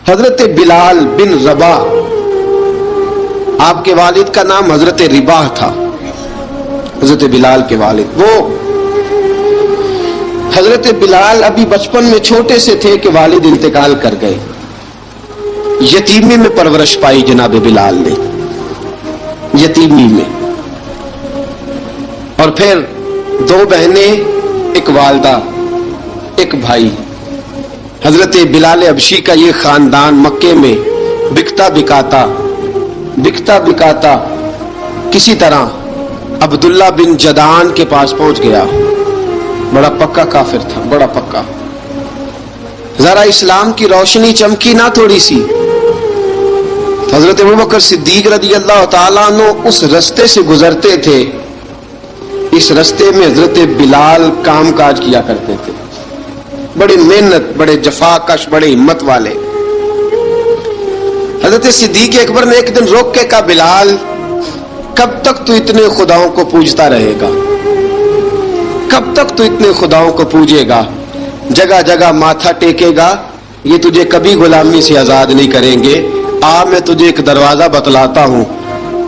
حضرت بلال بن رباح، آپ کے والد کا نام حضرت رباح تھا، حضرت بلال کے والد۔ وہ حضرت بلال ابھی بچپن میں چھوٹے سے تھے کہ والد انتقال کر گئے، یتیمی میں پرورش پائی جناب بلال نے، یتیمی میں، اور پھر دو بہنیں، ایک والدہ، ایک بھائی۔ حضرت بلال حبشی کا یہ خاندان مکے میں بکتا بکاتا کسی طرح عبداللہ بن جدعان کے پاس پہنچ گیا۔ بڑا پکا کافر تھا، بڑا پکا۔ ذرا اسلام کی روشنی چمکی نہ تھوڑی سی، حضرت ابوبکر صدیق رضی اللہ تعالیٰ عنہ اس رستے سے گزرتے تھے، اس رستے میں حضرت بلال کام کاج کیا کرتے تھے، بڑی محنت، بڑے جفاکش، بڑے ہمت والے۔ حضرت صدیق اکبر نے ایک دن روک کے کہا، بلال کب تک تو اتنے خداؤں کو پوجتا رہے گا؟ کب تک تو اتنے خداؤں کو پوجے گا، جگہ جگہ ماتھا ٹیکے گا؟ یہ تجھے کبھی غلامی سے آزاد نہیں کریں گے۔ میں تجھے ایک دروازہ بتلاتا ہوں،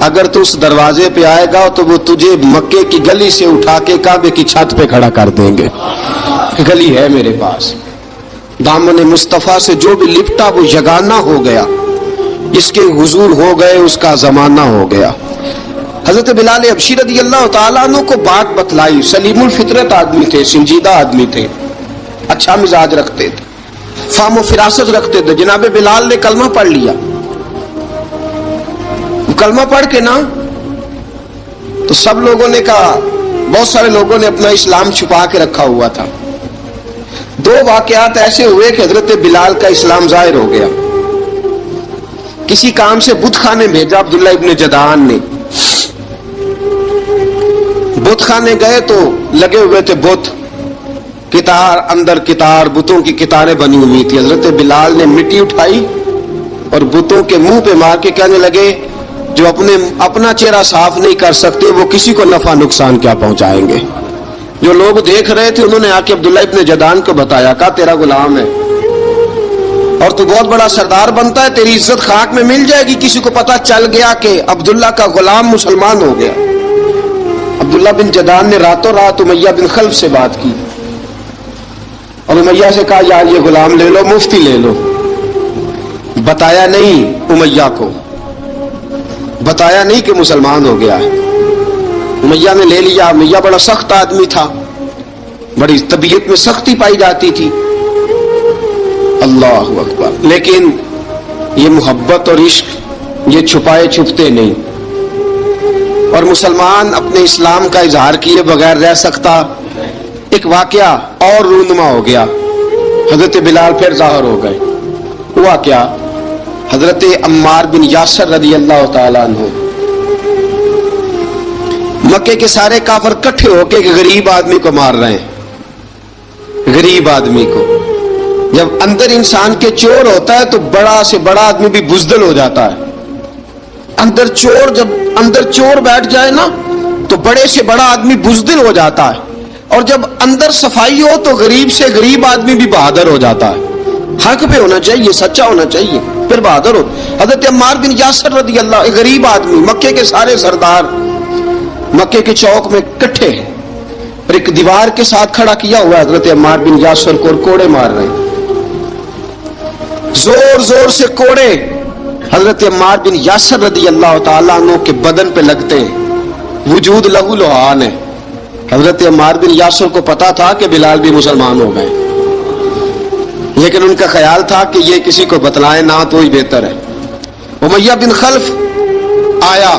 اگر تو اس دروازے پہ آئے گا تو وہ تجھے مکے کی گلی سے اٹھا کے کعبے کی چھت پہ کھڑا کر دیں گے۔ گلی ہے میرے پاس، دامن مصطفیٰ سے جو بھی لپٹا وہ یگانہ ہو گیا، جس کے حضور ہو گئے اس کا زمانہ ہو گیا۔ حضرت بلال حبشی رضی اللہ تعالیٰ عنہ کو بات بتلائی، سلیم الفطرت آدمی تھے، سنجیدہ آدمی تھے، اچھا مزاج رکھتے تھے، فہم و فراست رکھتے تھے۔ جناب بلال نے کلمہ پڑھ لیا، کلمہ پڑھ کے نا تو سب لوگوں نے کہا، بہت سارے لوگوں نے اپنا اسلام چھپا کے رکھا ہوا تھا۔ دو واقعات ایسے ہوئے کہ حضرت بلال کا اسلام ظاہر ہو گیا۔ کسی کام سے بت خانے بھیجا عبداللہ ابن جدعان نے، بت خانے گئے تو لگے ہوئے تھے بت، کتار اندر کتار، بتوں کی کتاریں بنی ہوئی تھی۔ حضرت بلال نے مٹی اٹھائی اور بتوں کے منہ پہ مار کے کہنے لگے، جو اپنا چہرہ صاف نہیں کر سکتے وہ کسی کو نفع نقصان کیا پہنچائیں گے۔ جو لوگ دیکھ رہے تھے انہوں نے آ کے عبداللہ ابن جدعان کو بتایا، کہا تیرا غلام ہے اور تو بہت بڑا سردار بنتا ہے، تیری عزت خاک میں مل جائے گی کسی کو پتہ چل گیا کہ عبداللہ کا غلام مسلمان ہو گیا۔ عبداللہ بن جدعان نے راتوں رات امیہ بن خلف سے بات کی اور امیہ سے کہا، یار یہ غلام لے لو، مفتی لے لو۔ بتایا نہیں امیہ کو، بتایا نہیں کہ مسلمان ہو گیا ہے۔ امیہ نے لے لیا۔ امیہ بڑا سخت آدمی تھا، بڑی طبیعت میں سختی پائی جاتی تھی، اللہ اکبر، لیکن یہ محبت اور عشق یہ چھپائے چھپتے نہیں، اور مسلمان اپنے اسلام کا اظہار کیے بغیر رہ سکتا۔ ایک واقعہ اور رونما ہو گیا، حضرت بلال پھر ظاہر ہو گئے۔ ہوا کیا؟ حضرت عمار بن یاسر رضی اللہ تعالیٰ عنہ، مکے کے سارے کافر کٹھے ہو کے ایک غریب آدمی کو مار رہے ہیں، غریب آدمی کو۔ جب اندر انسان کے چور ہوتا ہے تو بڑا سے بڑا آدمی بھی بزدل ہو جاتا ہے۔ جب اندر چور بیٹھ جائے نا تو بڑے سے بڑا آدمی بزدل ہو جاتا ہے، اور جب اندر صفائی ہو تو غریب سے غریب آدمی بھی بہادر ہو جاتا ہے۔ حق پہ ہونا چاہیے، سچا ہونا چاہیے، پھر بہادر ہو۔ حضرت عمار بن یاسر رضی اللہ، ایک غریب آدمی، مکے کے سارے سردار مکے کے چوک میں کٹھے ہیں اور ایک دیوار کے ساتھ کھڑا کیا ہوا حضرت عمار بن یاسر کو، کوڑے مار رہے ہیں، زور زور سے کوڑے حضرت عمار بن یاسر رضی اللہ تعالیٰ عنہ کے بدن پہ لگتے ہیں، وجود لہو لہان ہے۔ حضرت عمار بن یاسر کو پتا تھا کہ بلال بھی مسلمان ہو گئے، لیکن ان کا خیال تھا کہ یہ کسی کو بتلائے نہ تو ہی بہتر ہے۔ امیہ بن خلف آیا،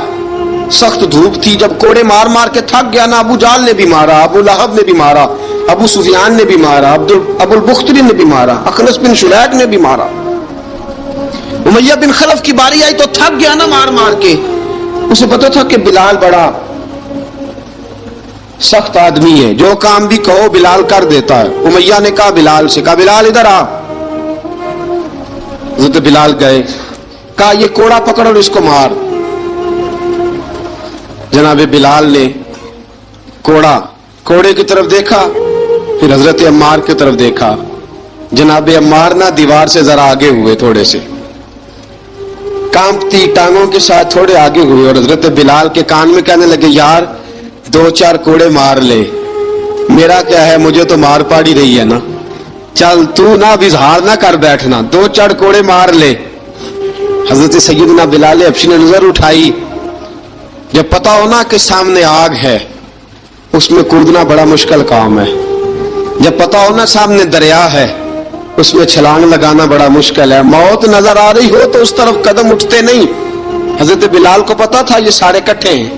سخت دھوپ تھی، جب کوڑے مار مار کے تھک گیا نا، ابو جال نے بھی مارا، ابو لہب نے بھی مارا، ابو سفیان نے بھی مارا، ابو البختری نے بھی مارا، اخنس بن شلیک نے بھی مارا۔ امیہ بن خلف کی باری آئی تو تھک گیا نا مار مار کے، اسے پتا تھا کہ بلال بڑا سخت آدمی ہے، جو کام بھی کہو بلال کر دیتا ہے۔ امیہ نے کہا بلال سے، کہا بلال ادھر آ۔ حضرت بلال گئے، کہا یہ کوڑا پکڑ اور اس کو مار۔ جناب بلال نے کوڑے کی طرف دیکھا، پھر حضرت عمار کی طرف دیکھا، जनाब अम्मार ना दीवार से जरा आगे हुए, थोड़े से कांपती टांगों के साथ थोड़े आगे हुए और हजरत बिलाल के कान में कहने लगे, यार 2-4 कोड़े मार ले, मेरा क्या है, मुझे तो मार पाड़ी रही है ना, चल तू ना इजहार ना कर बैठना, 2-4 कोड़े मार ले। हजरत सैयदना बिलाल हबशी ने नजर उठाई, जब पता हो ना कि सामने आग है, उसमें कूदना बड़ा मुश्किल काम है, जब पता हो ना सामने दरिया है, उसमें छलांग लगाना बड़ा मुश्किल है, मौत नजर आ रही हो तो उस तरफ कदम उठते नहीं। हजरत बिलाल को पता था ये सारे इकट्ठे हैं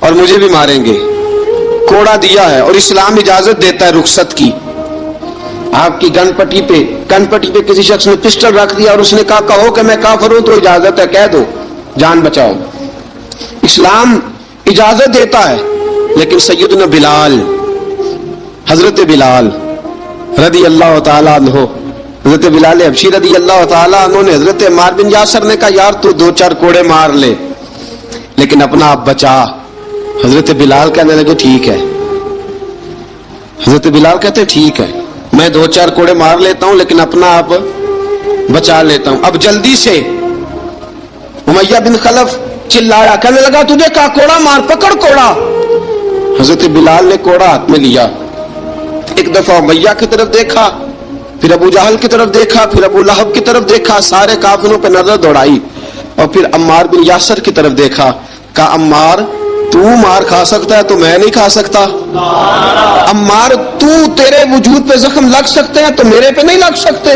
और मुझे भी मारेंगे, कोड़ा दिया है और इस्लाम इजाजत देता है रुखसत की। आपकी गनपट्टी पे किसी शख्स ने पिस्टल रख दिया और उसने कहा कहो कि मैं काफिर हूं, तो इजाजत है, कह दो, जान बचाओ, इस्लाम इजाजत देता है। लेकिन सैयदना बिलाल, हजरत बिलाल रदी अल्लाह ताला अन्हु, हजरत बिलाल हबशी रदी अल्लाह ताला अन्हु ने हजरत अम्मार बिन यासर ने कहा, यार तू 2-4 कोड़े मार ले लेकिन अपना आप बचा। हजरत बिलाल कहने लगे ठीक है, हजरत बिलाल कहते ठीक है, मैं 2-4 कोड़े मार लेता हूं लेकिन अपना आप बचा लेता हूं। अब जल्दी से उमैया बिन खलफ चिल्लाया, कहने लगा तुझे कहा कोड़ा मार, पकड़ कोड़ा। हजरत बिलाल ने कोड़ा हाथ में लिया, एक दफा उमैया की तरफ देखा, फिर अबू जहल की तरफ देखा, फिर अबू लहब की तरफ देखा, सारे काफिरों पर नजर दौड़ाई और फिर अम्मार बिन यासर की तरफ देखा, कहा अम्मार तू मार खा सकता है तो मैं नहीं खा सकता, अम्मार तू तेरे वजूद पे जख्म लग सकते हैं तो मेरे पे नहीं लग सकते,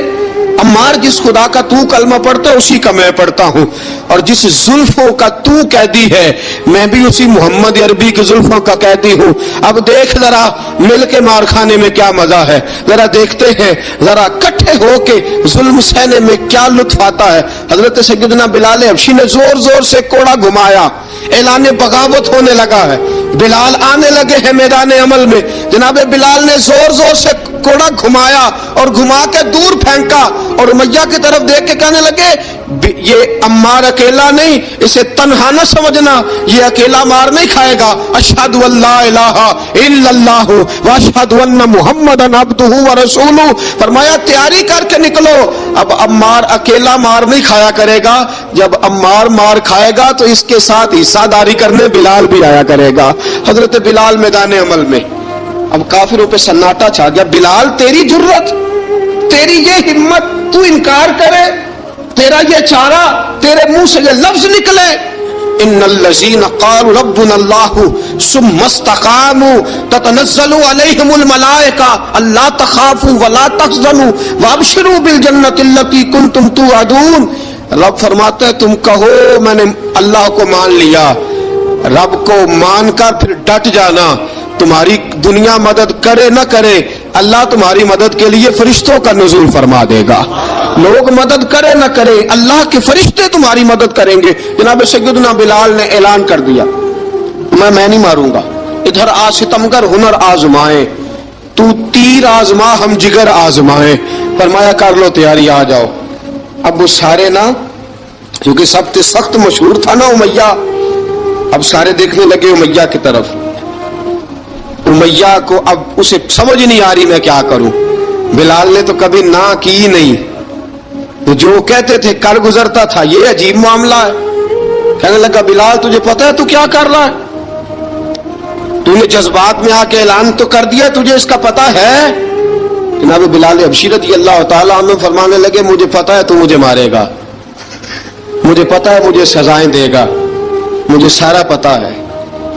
अम्मार जिस खुदा का तू कलमा पढ़ता है उसी का मैं पढ़ता हूं, और जिस जुल्फों का तू कैदी है मैं भी उसी मोहम्मद अरबी की जुल्फों का कैदी हूं। अब देख जरा मिल के मार खाने में क्या मजा है, जरा देखते हैं, जरा इकट्ठे होके जुल्म सहने में क्या लुत्फ आता है। हजरत सैयदना बिलाल हबशी ने जोर जोर से कोड़ा घुमाया, ऐलान बगावत होने लगा है, बिलाल आने लगे हैं मैदान अमल में। जनाब बिलाल ने जोर जोर से कोड़ा घुमाया और घुमा के दूर फेंका और उमैया की तरफ देख के कहने लगे, ये अम्मार अकेला नहीं, इसे तन्हा न समझना, ये अकेला मार नहीं खाएगा। अशहदु अल्ला इलाहा इल्लल्लाहु व अशहदु अन्न मुहम्मदन अब्दुहु व रसूलुहु। फरमाया तैयारी करके निकलो, अब अम्मार अकेला मार नहीं खाया करेगा, जब अम्मार मार खाएगा तो इसके साथ हिस्सादारी करने बिलाल भी आया करेगा। हजरत बिलाल मैदान अमल में, अब काफिरों पे सन्नाटा छा गया। बिलाल तेरी जुर्रत, तेरी ये हिम्मत, तू इनकार करे, तेरा ये चारा, तेरे मुंह से ये लफ्ज निकले, इन्नल्लज़ीना क़ालू रब्बुनल्लाहु सुम्मा इस्तक़ामू ततनज़्ज़लु अलैहिमुल मलाइका अल्ला तख़ाफ़ू वला तहज़नू वअबशिरू बिल जन्नति अल्लती कुंतुम तुअदून। रब फरमाते हैं तुम कहो मैंने अल्लाह को मान लिया, रब को मानकर फिर डट जाना, तुम्हारी दुनिया मदद करे न करे, अल्लाह तुम्हारी मदद के लिए फरिश्तों का नुज़ूल फरमा देगा। लोग मदद करे न करे, अल्लाह के फरिश्ते तुम्हारी मदद करेंगे। जनाब सैयदना बिलाल ने ऐलान कर दिया, मैं नहीं मारूंगा, इधर आ सितमगर हुनर आजमाए, तू तीर आजमा हम जिगर आजमाए। फरमाया कर लो तैयारी, आ जाओ। अब वो सारे ना, क्योंकि सबसे सख्त मशहूर था ना उमैया, अब सारे देखने लगे उमैया की तरफ। उमैया को अब उसे समझ नहीं आ रही मैं क्या करूं। बिलाल ने तो कभी ना की नहीं, तो जो कहते थे कर गुजरता था। ये अजीब मामला है। कहने लगा बिलाल तुझे पता है तू क्या कर रहा है, तूने जज्बात में आके ऐलान तो कर दिया, तुझे इसका पता है। जनाब बिलाल हबशी रज़ी अल्लाह ताला अन्हु फरमाने लगे मुझे पता है तू मुझे मारेगा, मुझे पता है मुझे सजाएं देगा, मुझे सारा पता है,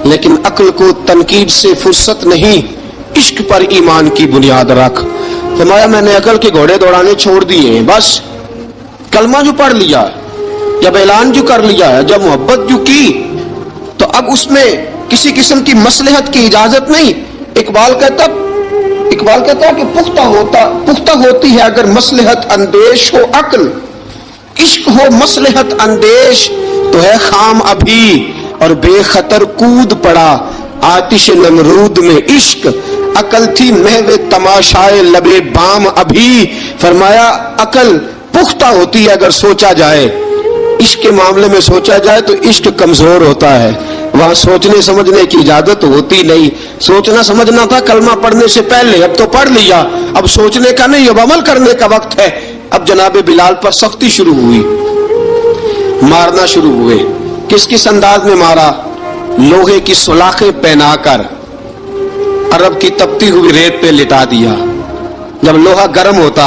लेकिन अक्ल को तनकीद से फुर्सत नहीं, इश्क पर ईमान की बुनियाद रख। फरमाया मैंने अकल के घोड़े दौड़ाने छोड़ दिए हैं, बस कलमा जो पढ़ लिया, जब ऐलान जो कर लिया है, जब मोहब्बत जो की, तो अब उसमें किसी किस्म की मसलहत की इजाजत नहीं। इकबाल कहता कि पुख्ता होती है अगर मसलहत अंदेश हो अक्ल, इश्क हो मसलहत अंदेश तो है खाम अभी और बेखतर कूद पड़ा आतिश नमरूद में इश्क। अकल थी महवे तमाशाए लबे बाम अभी। फरमाया अकल पुख्ता होती है अगर सोचा जाए, इश्क के मामले में सोचा जाए तो इश्क कमजोर होता है। वहां सोचने समझने की इजाजत होती नहीं। सोचना समझना था कलमा पढ़ने से पहले, अब तो पढ़ लिया, अब सोचने का नहीं, अब अमल करने का वक्त है। अब जनाब बिलाल पर सख्ती शुरू हुई, मारना शुरू हुए। किस किस अंदाज में मारा? लोहे की सुलाखें पहनाकर अरब की तपती हुई रेत पे लिटा दिया। जब लोहा गर्म होता,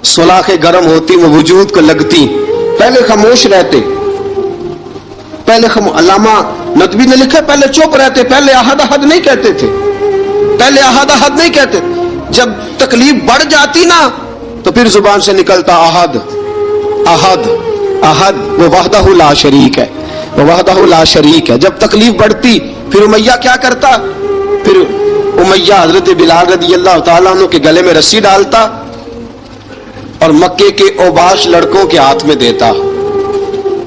सुलाखें गर्म होती, वो वजूद को लगती, पहले खामोश रहते, पहले अल्लामा नदवी ने लिखा पहले चुप रहते, पहले अहद अहद नहीं कहते थे, पहले अहद अहद नहीं कहते। जब तकलीफ बढ़ जाती ना तो फिर जुबान से निकलता अहद अहद अहद, वो वहदहु ला शरीक है, वो वहदहु ला शरीक है। जब तकलीफ बढ़ती फिर उमैया क्या करता? फिर उमैया हजरत बिलाल रज़ी अल्लाह ताला अन्हु के गले में रस्सी डालता और मक्के के ओबाश लड़कों के हाथ में देता।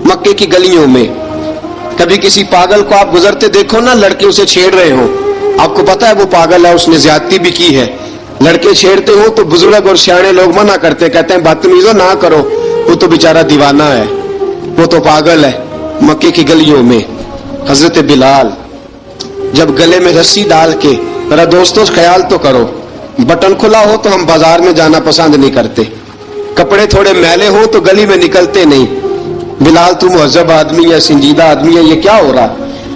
मक्के की गलियों में कभी किसी पागल को आप गुजरते देखो ना, लड़के उसे छेड़ रहे हो, आपको पता है वो पागल है, उसने ज्यादती भी की है, लड़के छेड़ते हो तो बुजुर्ग और सियाने लोग मना करते, कहते हैं बदतमीजो ना करो, वो तो बेचारा दीवाना है, वो तो पागल है। मक्के की गलियों में हजरत बिलाल जब गले में रस्सी डाल के, मेरा दोस्तों ख्याल तो करो, बटन खुला हो तो हम बाजार में जाना पसंद नहीं करते, कपड़े थोड़े मैले हो तो गली में निकलते नहीं। बिलाल तू मुहज्जब आदमी है, संजीदा आदमी है, ये क्या हो रहा?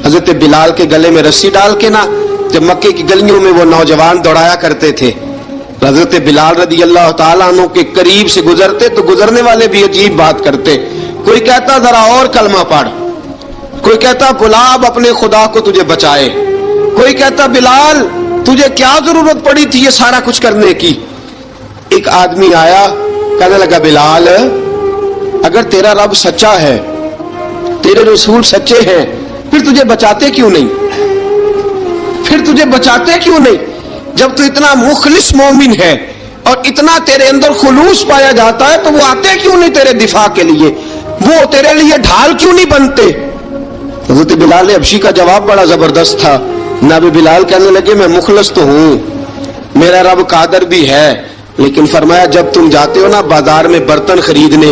हजरत बिलाल के गले में रस्सी डाल के ना जब मक्के की गलियों में वो नौजवान दौड़ाया करते थे, हजरत बिलाल रज़ी अल्लाह ताला अन्हु के करीब से गुजरते तो गुजरने वाले भी अजीब बात करते। कोई कहता जरा और कलमा पढ़, कोई कहता गुलाब अपने खुदा को तुझे बचाए, कोई कहता बिलाल तुझे क्या जरूरत पड़ी थी ये सारा कुछ करने की। एक आदमी आया, कहने लगा बिलाल अगर तेरा रब सच्चा है, तेरे रसूल सच्चे हैं, फिर तुझे बचाते क्यों नहीं? फिर तुझे बचाते क्यों नहीं? जब तू इतना मुखलिस मोमिन है और इतना तेरे अंदर खुलूस पाया जाता है तो वो आते क्यों नहीं तेरे दिफा के लिए? वो तेरे लिए ढाल क्यों नहीं बनते? हज़रत बिलाल हबशी का जवाब बड़ा जबरदस्त था। नबी बिलाल कहने लगे मैं मुखलिस तो हूं, मेरा रब कादर भी है, लेकिन फरमाया जब तुम जाते हो ना बाजार में बर्तन खरीदने,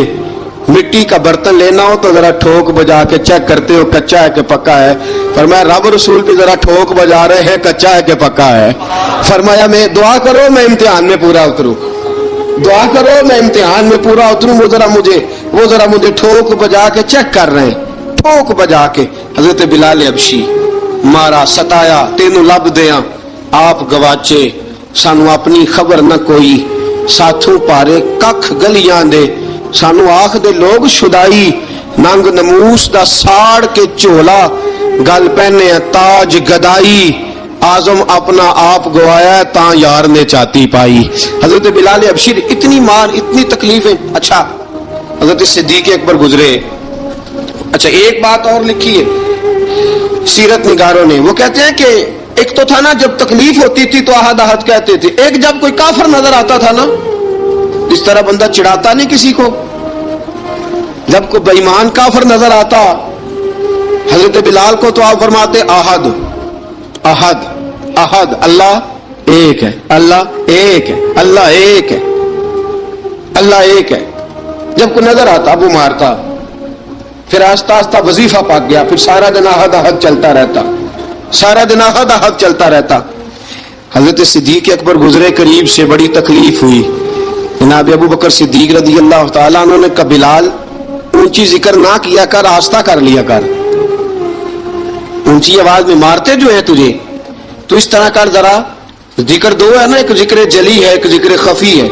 मिट्टी का बर्तन लेना हो तो जरा ठोक बजा के चेक करते हो कच्चा है कि पक्का है। फरमाया रब रसूल भी जरा ठोक बजा रहे हैं कच्चा है कि पक्का है। फरमाया मैं दुआ करो मैं इम्तिहान में पूरा उतरूं, दुआ करो मैं इम्तिहान में पूरा उतरूं, वो जरा मुझे ठोक बजा के चेक कर रहे हैं, ठोक बजा के। हजरत बिलाल हबशी मारा सताया तेनू लब दिया आप गवाचे, सानू अपनी खबर न कोई, साथों पारे कख गलियां दे, सानू आख दे लोग शुदाई, नंग नमूस दा साड़ के झोला, गल पहने ताज गदाई, आजम अपना आप गवाया ता यार ने चाती पाई। हजरत बिलाल हबशी इतनी मार इतनी तकलीफें। अच्छा हजरत सिद्दीक अकबर गुजरे। अच्छा एक बात और लिखी है सीरत निगारों ने, वो कहते हैं कि एक तो था ना जब तकलीफ होती थी तो अहद अहद कहते थे, एक जब कोई काफिर नजर आता था ना, इस तरह बंदा चिढ़ाता नहीं किसी को, जब कोई बेईमान काफिर नजर आता हजरत बिलाल को तो आप फरमाते अहद अहद अहद, अल्लाह एक है, अल्लाह एक है, अल्लाह एक है, अल्लाह एक है। जब कोई नजर आता वो मारता, फिर आस्ता आस्ता वजीफा पाक गया, फिर सारा दिन अहद अहद चलता रहता, सारा दिन अहद अहद चलता रहता। हजरत सिद्दीक अकबर गुजरे करीब से, बड़ी तकलीफ हुई। जनाब अबू बकर सिद्दीक रज़ी अल्लाह ताला अन्हु ने कहा बिलाल ऊंची जिक्र ना किया कर, आस्ता कर लिया कर, ऊंची आवाज में मारते जो है तुझे तो इस तरह कर, जरा जिक्र दो है ना, एक जिक्र जली है एक जिक्र खफी है,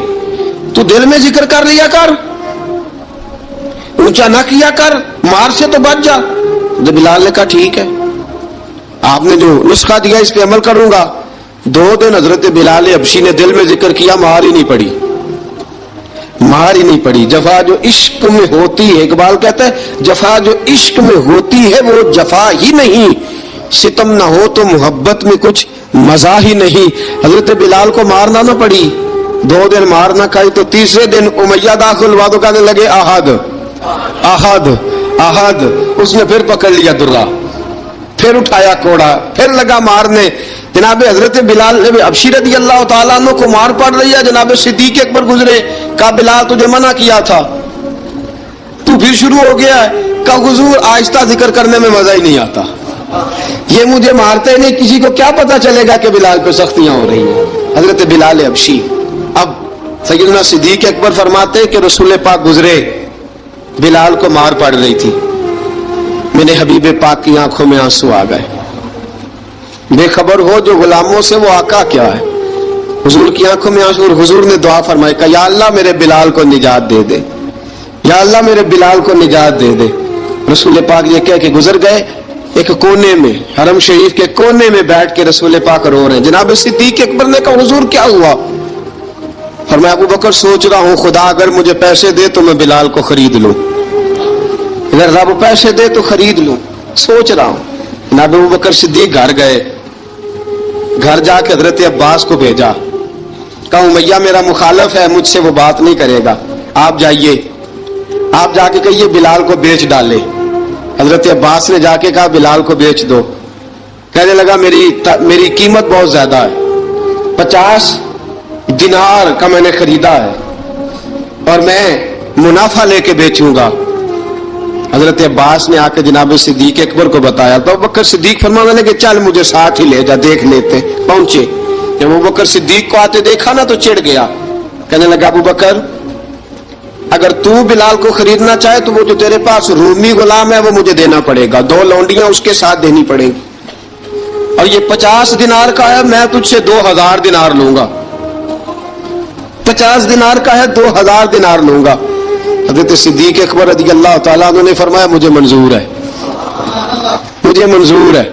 तू दिल में जिक्र कर लिया कर, ऊंचा ना किया कर, मार से तो बच जा। तो बिलाल ने कहा ठीक है, आपने जो नुस्खा दिया इस पे अमल करूंगा। 2 दिन हजरत बिलाल हबशी ने दिल में जिक्र किया, मार ही नहीं पड़ी, मार ही नहीं पड़ी। जफा जो इश्क में होती है, इकबाल कहता है जफा जो इश्क में होती है वो जफा ही नहीं, सितम ना हो तो मोहब्बत में कुछ मजा ही नहीं। हजरत बिलाल को मारना ना पड़ी, 2 दिन मार ना खाई तो तीसरे दिन उमैया दाखिल हुआ तो कहने लगे अहद अहद अहद, उसने फिर पकड़ लिया दुर्रा, फिर उठाया कोड़ा, फिर लगा मारने। जनाब हजरत बिलाल हबशी रज़ी अल्लाह ताला अन्हु को मार पड़ रही है। जनाब सिद्दीक अकबर गुजरे, कहा बिलाल तुझे मना किया था, तू फिर शुरू हो गया है। कहा हुजूर आहिस्ता जिक्र करने में मजा ही नहीं आता, یہ مجھے مارتے نہیں، کسی کو کیا پتا چلے گا کہ بلال پہ سختیاں ہو رہی ہیں. حضرت بلال حبشی. اب سیدنا صدیق اکبر فرماتے ہیں کہ رسول پاک گزرے، بلال کو مار پڑ رہی تھی، میرے حبیب پاک کی آنکھوں میں آنسو آ گئے. بے خبر ہو جو غلاموں سے وہ آقا کیا ہے. حضور کی آنکھوں میں آنسو، اور حضور نے دعا فرمائی کہ یا اللہ میرے بلال کو نجات دے دے، یا اللہ میرے بلال کو نجات دے دے. رسول پاک یہ کہہ کے گزر گئے. ایک کونے میں، حرم شریف کے کونے میں بیٹھ کے رسول پاک رو رہے ہیں. جناب صدیق اکبر نے کہا حضور کیا ہوا؟ فرمایا ابو بکر سوچ رہا ہوں خدا اگر مجھے پیسے دے تو میں بلال کو خرید لوں، اگر رب پیسے دے تو خرید لوں، سوچ رہا ہوں. جناب ابو بکر صدیق گھر گئے، گھر جا کے حضرت عباس کو بھیجا، کہا امیہ میرا مخالف ہے، مجھ سے وہ بات نہیں کرے گا، آپ جائیے، آپ جا کے کہیے بلال کو بیچ ڈالے. حضرت عباس نے جا کے کہا بلال کو بیچ دو. کہنے لگا میری قیمت بہت زیادہ ہے، 50 دینار کا میں نے خریدا ہے اور میں منافع لے کے بیچوں گا. حضرت عباس نے آ کے جناب صدیق اکبر کو بتایا تو ابوبکر صدیق فرمانے لگے چل مجھے ساتھ ہی لے جا، دیکھ لیتے. پہنچے، جب ابوبکر صدیق کو آتے دیکھا نا تو چڑ گیا. کہنے لگا ابوبکر اگر تو بلال کو خریدنا چاہے تو وہ جو تیرے پاس رومی غلام ہے وہ مجھے دینا پڑے گا، 2 لونڈیاں اس کے ساتھ دینی پڑے گی، اور یہ 50 دینار کا ہے، میں تجھ سے 2000 دینار لوں گا. 50 دینار کا ہے، 2000 دینار لوں گا. حضرت صدیق اکبر رضی اللہ تعالیٰ عنہ نے فرمایا مجھے منظور ہے، مجھے منظور ہے،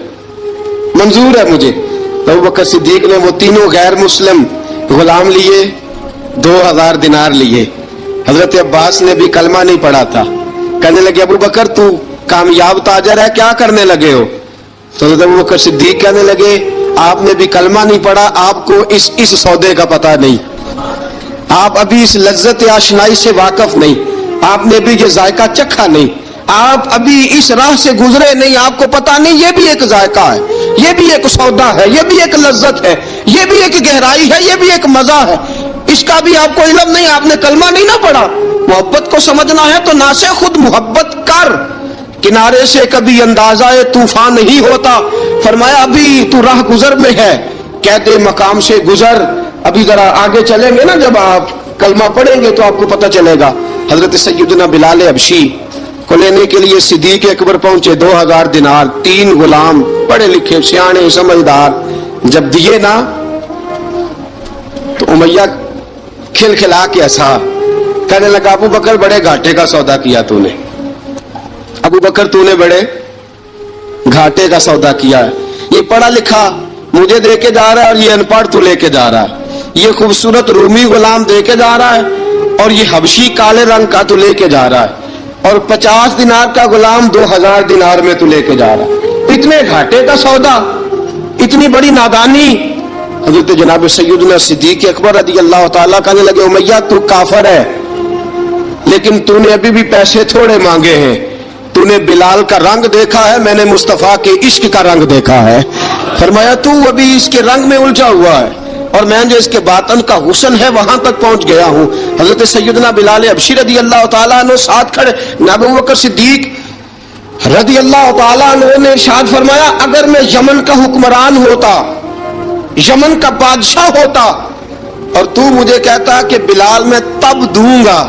منظور ہے مجھے. تو ابوبکر صدیق نے وہ تینوں غیر مسلم غلام لیے، 2000 دینار لیے. حضرت عباس نے بھی کلمہ نہیں پڑھا تھا. کہنے لگے ابوبکر تو کامیاب تاجر ہے، کیا کرنے لگے ہو؟ تو حضرت ابوبکر صدیق کہنے لگے آپ نے بھی کلمہ نہیں پڑھا، آپ کو اس سودے کا پتہ نہیں، آپ ابھی اس لذت آشنائی سے واقف نہیں، آپ نے بھی یہ ذائقہ چکھا نہیں، آپ ابھی اس راہ سے گزرے نہیں، آپ کو پتہ نہیں یہ بھی ایک ذائقہ ہے، یہ بھی ایک سودا ہے، یہ بھی ایک لذت ہے، یہ بھی ایک گہرائی ہے، یہ بھی ایک مزہ ہے، اس کا بھی آپ کو علم نہیں، آپ نے کلمہ نہیں نہ پڑھا. محبت کو سمجھنا ہے تو نہ سے خود محبت کر، کنارے سے کبھی اندازہ طوفان نہیں ہوتا. فرمایا ابھی تو راہ گزر میں ہے، کہتے مقام سے گزر. ابھی ذرا آگے چلیں گے نا، جب آپ کلمہ پڑھیں گے تو آپ کو پتہ چلے گا. حضرت سیدنا بلال حبشی کو لینے کے لیے صدیق اکبر پہنچے، 2000 دینار، 3 غلام پڑھے لکھے سیانے سمجھدار. جب دیے نا تو امیہ کھل کھلا کے ہنسا، کہنے لگا ابو بکر بڑے گھاٹے کا سودا کیا تو نے، ابو بکر تو نے بڑے گھاٹے کا سودا کیا ہے. یہ پڑھا لکھا مجھے دے کے جا رہا ہے اور یہ ان پڑھ تو لے کے جا رہا ہے، یہ خوبصورت رومی غلام دے کے جا رہا ہے اور یہ حبشی کالے رنگ کا تو لے کے جا رہا ہے، اور 50 دینار کا غلام 2000 دینار میں تو لے کے جا رہا ہے. اتنے گھاٹے کا سودا، اتنی بڑی نادانی. حضرت جناب سیدنا صدیق اکبر رضی اللہ تعالیٰ کہنے لگے امیہ تو کافر ہے لیکن تو نے ابھی بھی پیسے تھوڑے مانگے ہیں، تو نے بلال کا رنگ دیکھا ہے، میں نے مصطفیٰ کے عشق کا رنگ دیکھا ہے. فرمایا تو ابھی اس کے رنگ میں الجھا ہوا ہے اور میں جو اس کے باطن کا حسن ہے وہاں تک پہنچ گیا ہوں. حضرت سیدنا بلال حبشی رضی اللہ تعالیٰ عنہ ساتھ کھڑے. جناب ابوبکر صدیق رضی اللہ تعالیٰ عنہ نے ارشاد فرمایا اگر میں یمن کا حکمران ہوتا، یمن کا بادشاہ ہوتا، اور تو مجھے کہتا کہ بلال میں تب دوں گا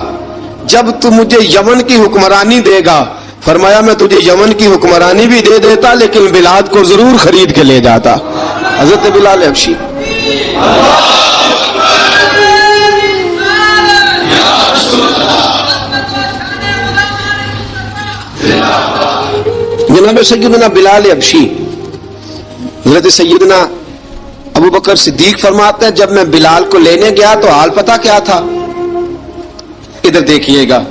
جب تو مجھے یمن کی حکمرانی دے گا، فرمایا میں تجھے یمن کی حکمرانی بھی دے دیتا لیکن بلال کو ضرور خرید کے لے جاتا. حضرت بلال حبشی. جناب سیدنا بلال حبشی حضرت سیدنا ابو بکر صدیق فرماتے ہیں جب میں بلال کو لینے گیا تو حال پتہ کیا تھا؟ ادھر دیکھیے گا.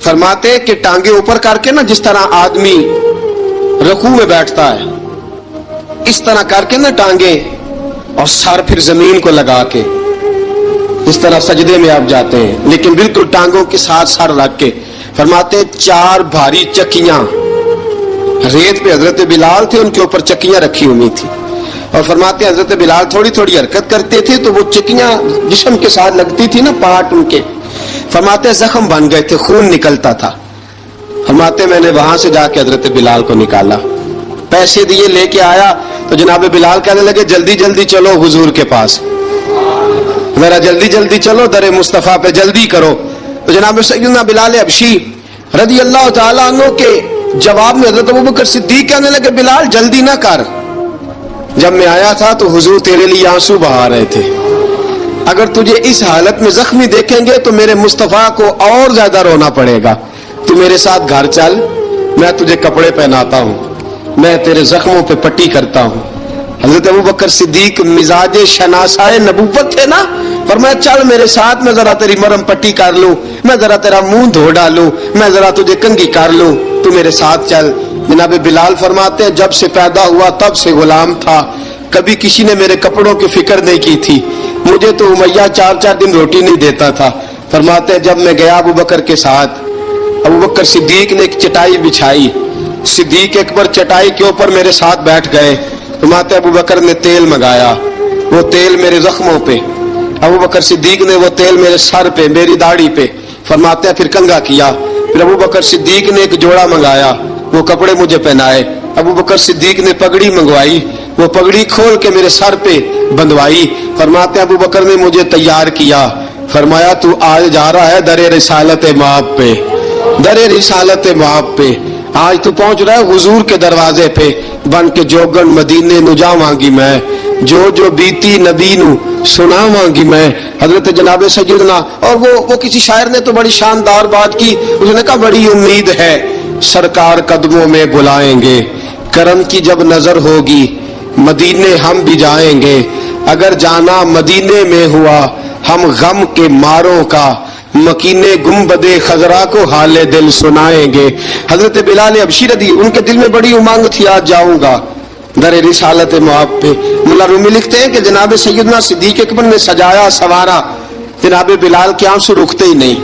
فرماتے کہ ٹانگیں اوپر کر کے نا جس طرح آدمی رکوع میں بیٹھتا ہے اس طرح کر کے نا ٹانگیں، اور سر پھر زمین کو لگا کے اس طرح سجدے میں آپ جاتے ہیں، لیکن بالکل ٹانگوں کے ساتھ سر رکھ کے. فرماتے 4 بھاری چکیاں ریت پہ حضرت بلال تھے، ان کے اوپر چکیاں رکھی ہوئی تھی، اور فرماتے حضرت بلال تھوڑی تھوڑی حرکت کرتے تھے تو وہ چکیاں جسم کے ساتھ لگتی تھی نا، پارٹ ان کے. فرماتے زخم بن گئے تھے، خون نکلتا تھا. فرماتے میں نے وہاں سے جا کے حضرت بلال کو نکالا पैसे दिए, लेके आया तो जनाब बिलाल कहने लगे जल्दी जल्दी चलो हुजूर के पास, जरा जल्दी जल्दी चलो, दर मुस्तफ़ा पे जल्दी करो। तो जनाब सैयदना बिलाल हबशी रज़ी अल्लाह ताला अन्हु के जवाब में हज़रत अबू बकर सिद्दीक कहने लगे बिलाल जल्दी ना कर, जब मैं आया था तो हुजूर तेरे लिए आंसू बहा रहे थे, अगर तुझे इस हालत में जख्मी देखेंगे तो मेरे मुस्तफ़ा को और ज्यादा रोना पड़ेगा, तू मेरे साथ घर चल, मैं तुझे कपड़े पहनाता हूँ, मैं तेरे जख्मों पे पट्टी करता हूँ। हजरत अबू बकर सिद्दीक मिजाज शनासाए नबूवत थे ना, फरमाया चल मेरे साथ, मैं जरा तेरी मरहम पट्टी कर लूं, मैं जरा तेरा मुंह धो डालूं, मैं जरा तुझे कंघी कर लूं, तू मेरे साथ चल। जनाब बिलाल फरमाते हैं जब से पैदा हुआ तब से गुलाम था, कभी किसी ने मेरे कपड़ों की फिक्र नहीं की थी, मुझे तो उमैया 4-4 दिन रोटी नहीं देता था। फरमाते हैं जब मैं गया अबू बकर के साथ, अबू बकर सिद्दीक ने एक चटाई बिछाई, सिद्दीक अकबर चटाई के ऊपर मेरे साथ बैठ गए। फरमाते अबू बकर ने तेल मंगाया, वो तेल मेरे जख्मों पे, अबू बकर सिद्दीक ने वो तेल मेरे सर पे, मेरी दाढ़ी पे, फरमाते हैं फिर कंघा किया, फिर अबू बकर सिद्दीक ने एक जोड़ा मंगाया, वो कपड़े मुझे पहनाए, अबू बकर सिद्दीक ने पगड़ी मंगवाई, वो पगड़ी खोल के मेरे सर पे बंधवाई। फरमाते अबू बकर ने मुझे तैयार किया, फरमाया तू आज जा रहा है दरे रिसालत माप पे, दरे रिसालत माप पे, आज तू पहुंच रहा है हुजूर के दरवाजे पे, बन के जोगन मदीने नु जावांगी मैं, जो जो बीती नबी नु सुनावांगी मैं। हजरत जनाब सैयदना, और वो किसी शायर ने तो बड़ी शानदार बात की, उसने कहा बड़ी उम्मीद है सरकार कदमों में बुलाएंगे, करम की जब नजर होगी मदीने हम भी जाएंगे, अगर जाना मदीने में हुआ हम गम के मारों का, मकीने गुम्बदे खजरा को हाले दिल सुनाएंगे। हजरत बिलाल हबशी रदी, उनके दिल में बड़ी उमंग थी आज जाऊंगा दर रिसालत मुआब पे। मुल्ला रूमी लिखते हैं कि जनाब सैयदना सिद्दीक अकबर ने सजाया सवारा, जनाब बिलाल के आंसू रुकते ही नहीं।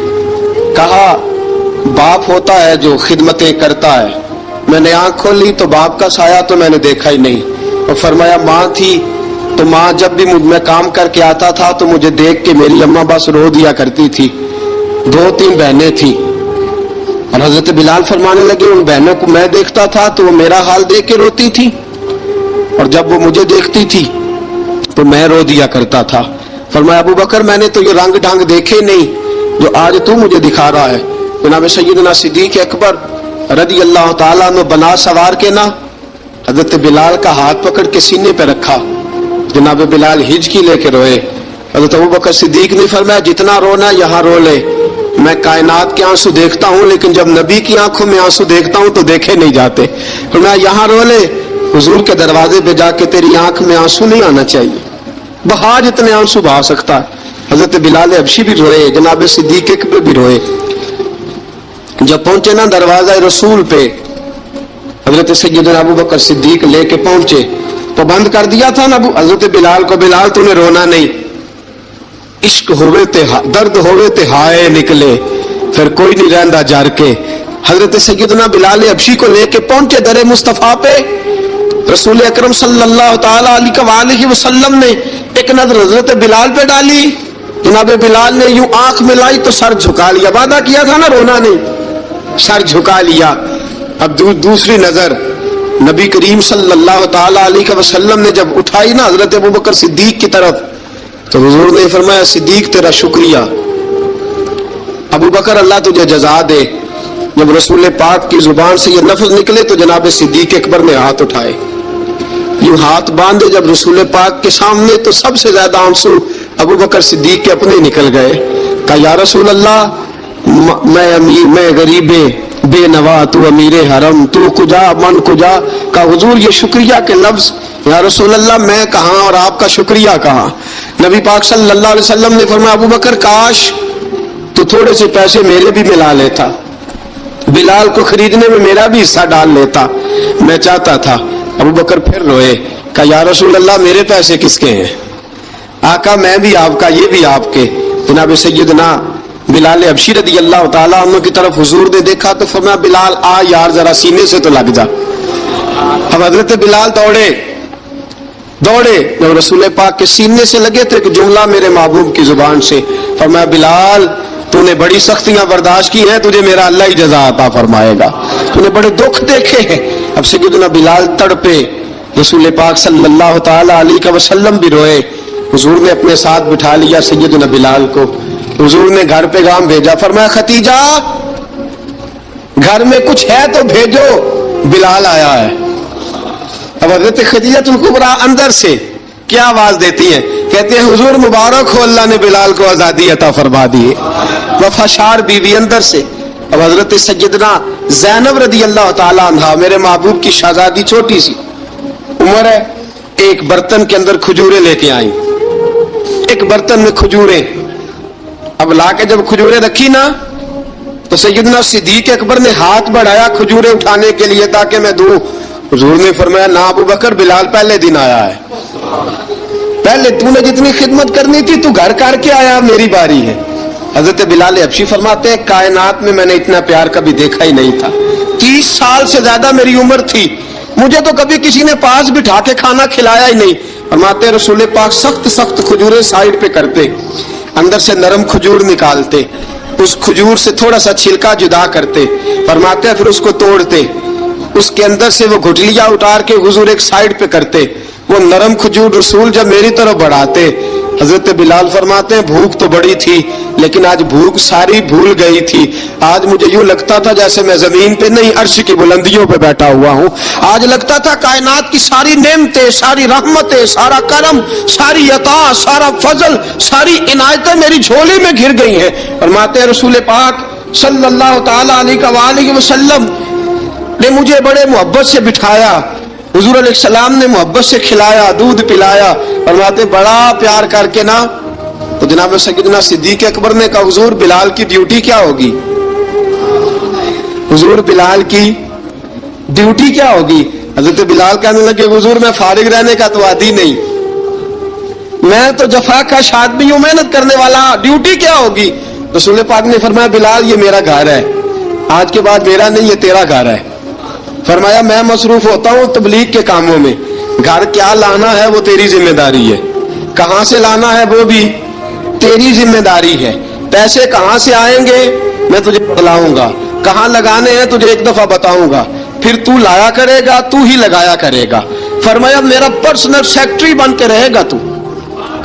कहा बाप होता है जो खिदमतें करता है, मैंने आंख खोली तो बाप का साया तो मैंने देखा ही नहीं, और फरमाया माँ थी तो माँ जब भी मैं काम करके आता था तो मुझे देख के मेरी अम्मा बस रो दिया करती थी, 2-3 बहनें थी, और हजरत बिलाल फरमाने लगे उन बहनों को मैं देखता था तो वो मेरा हाल देख के रोती थी, और जब वो मुझे देखती थी तो मैं रो दिया करता था। फरमाया अबू बकर मैंने तो ये रंग ढंग देखे नहीं जो आज तू मुझे दिखा रहा है। जनाब सैयदना सिद्दीक अकबर रज़ी अल्लाह ताला ने बना सवार के ना हजरत बिलाल का हाथ पकड़ के सीने पे रखा, जनाब बिलाल हिचकी लेके रोए। हजरत अबू बकर सिद्दीक ने फरमाया जितना रोना यहाँ रो ले, मैं कायनात के आंसू देखता हूँ लेकिन जब नबी की आंखों में आंसू देखता हूँ तो देखे नहीं जाते। फरमाया यहाँ रो ले, हुजूर के दरवाजे पे जाके तेरी आंख में आंसू नहीं आना चाहिए, बहा जितने आंसू बहा सकता है। हजरत बिलाल हबशी भी रोए, जनाब सिद्दीक अकबर भी रोए। जब पहुंचे ना दरवाजा रसूल पे, हजरत सैयदना अबू बकर सिद्दीक लेके पहुंचे तो बंद कर दिया था ना हजरत बिलाल को, बिलाल तूने रोना नहीं, इश्क होवे ते दर्द होवे ते हाय निकले, फिर कोई नहीं रहंदा जार के। हजरत सैयदना बिलाल हबशी को लेके पहुंचे दरे मुस्तफा पे, रसूल अकरम सल्लल्लाहु ताला अलैहि वसल्लम ने एक नजर हजरत बिलाल पे डाली, जनाब बिलाल ने यूं आंख मिलाई तो सर झुका लिया, वादा किया था ना रोना नहीं, सर झुका लिया। अब दूसरी नजर नबी करीम सल्लल्लाहु ताला अलैहि वसल्लम ने जब उठाई ना हजरत अबू बकर सिद्दीक की तरफ, तो हुजूर ने फरमाया सिद्दीक तेरा शुक्रिया, अबू बकर अल्लाह तुझे जजा दे। जब रसूल पाक की जुबान से ये लफ्ज निकले तो जनाब सिद्दीक अकबर ने हाथ उठाए, यूं हाथ बांधे जब रसूल पाक के सामने, तो सबसे ज्यादा आंसू अबू बकर सिद्दीक के अपने निकल गए। कहा या रसूल अल्लाह मैं गरीबे बेनवा, तू अमीरे हरम, तू कुजा मन कुजा। का हुजूर ये शुक्रिया के लफ्ज, या रसूल अल्लाह मैं कहाँ और आपका शुक्रिया कहाँ। नबी पाक सल्लल्लाहु अलैहि वसल्लम ने फरमाया अबू बकर काश तू थोड़े से पैसे मेरे भी मिला लेता, बिलाल को खरीदने में मेरा भी हिस्सा डाल लेता, मैं चाहता था। अबू बकर फिर रोए, कहा या रसूल अल्लाह मेरे पैसे किसके हैं, आका मैं भी आपका ये भी आपके। जनाब सैयदना बिलाल हबशी रज़ी अल्लाह ताला अन्हु की तरफ हुजूर ने देखा तो फरमाया बिलाल आ यार जरा सीने से तो लग जा। अब हजरत बिलाल दौड़े, जब रसूल पाक के सीने से लगे तो एक जुमला मेरे महबूब की जुबान से, फरमाया बिलाल तूने बड़ी सख्तियां बर्दाश्त की हैं, तुझे मेरा अल्लाह ही जजा अता फरमाएगा। तूने बड़े दुख देखे हैं। अब सैयदना बिलाल तड़पे, रसूल पाक सल्लल्लाहु ताला अलैहि वसल्लम भी रोए। हुजूर ने अपने साथ बिठा लिया सैयदना बिलाल को। हुजूर ने घर पैगाम भेजा, फरमाया खतीजा घर में कुछ है तो भेजो, बिलाल आया है। अब हजरत खदीजतुल कुबरा अंदर से क्या आवाज देती है, कहते हैं हुजूर मुबारक हो, अल्लाह ने बिलाल को आजादी अता फरमा दी है। वफाशार बीवी अंदर से। अब हजरत सैयदना ज़ैनब रदी अल्लाह ताला अन्हा, मेरे महबूब की शहजादी, छोटी सी उम्र है, एक बर्तन के अंदर खजूरें लेके आई। एक बर्तन में खजूरें, अब लाके जब खजूरें रखी ना, तो सैयदना सिद्दीक अकबर ने हाथ बढ़ाया खजूरें उठाने के लिए ताकि मैं दूं। हुजूर ने फरमाया ना अबू बकर, बिलाल पहले दिन आया है, पहले तूने जितनी खिदमत करनी थी तू घर करके आया, मेरी बारी है। हजरत बिलाल हबशी फरमाते हैं कायनात में मैंने इतना प्यार कभी देखा ही नहीं था। 30 साल से ज्यादा मेरी उम्र थी, मुझे तो कभी किसी ने पास बिठा के खाना खिलाया ही नहीं। फरमाते रसूल पाक सख्त सख्त खजूरें साइड पे करते, अंदर से नरम खजूर निकालते, उस खजूर से थोड़ा सा छिलका जुदा करते, फरमाते फिर उसको तोड़ते, उसके अंदर से वो घुटलियां उतार के हुजूर एक साइड पे करते। वो नरम खजूर रसूल जब मेरी तरफ बढ़ाते, हजरत बिलाल फरमाते हैं भूख तो बड़ी थी लेकिन आज भूख सारी भूल गई थी। आज मुझे यूं लगता था जैसे मैं जमीन पे नहीं अर्श की बुलंदियों पे बैठा हुआ हूँ। आज लगता था कायनात की सारी नेमतें, सारी रहमतें, सारा करम, सारी अता, सारा फजल, सारी इनायतें मेरी झोली में घिर गई हैं। फरमाते हैं रसूल पाक सल्लल्लाहु ताला अलैहि वसल्लम ने मुझे बड़े मोहब्बत से बिठाया, हुजूर अलैहिस्सलाम ने मोहब्बत से खिलाया, दूध पिलाया। फरमाते बड़ा प्यार करके ना, तो जनाब सैयदना सिद्दीक अकबर ने कहा हुजूर बिलाल की ड्यूटी क्या होगी, हुजूर बिलाल की ड्यूटी क्या होगी। हजरत बिलाल कहने लगे हुजूर मैं फारिग रहने का तो आदी नहीं, मैं तो जफाकश आदमी हूं, मेहनत करने वाला, ड्यूटी क्या होगी। रसूल पाक ने फरमाया बिलाल ये मेरा घर है, आज के बाद मेरा नहीं, ये तेरा घर है। फरमाया मैं मसरूफ होता हूँ तबलीग के कामों में, घर क्या लाना है वो तेरी जिम्मेदारी है, कहाँ से लाना है वो भी तेरी जिम्मेदारी है, पैसे कहाँ से आएंगे मैं तुझे बतलाऊंगा, कहाँ लगाने हैं तुझे एक दफा बताऊंगा, फिर तू लाया करेगा, तू ही लगाया करेगा। फरमाया मेरा पर्सनल सेक्रेटरी बन के रहेगा, तू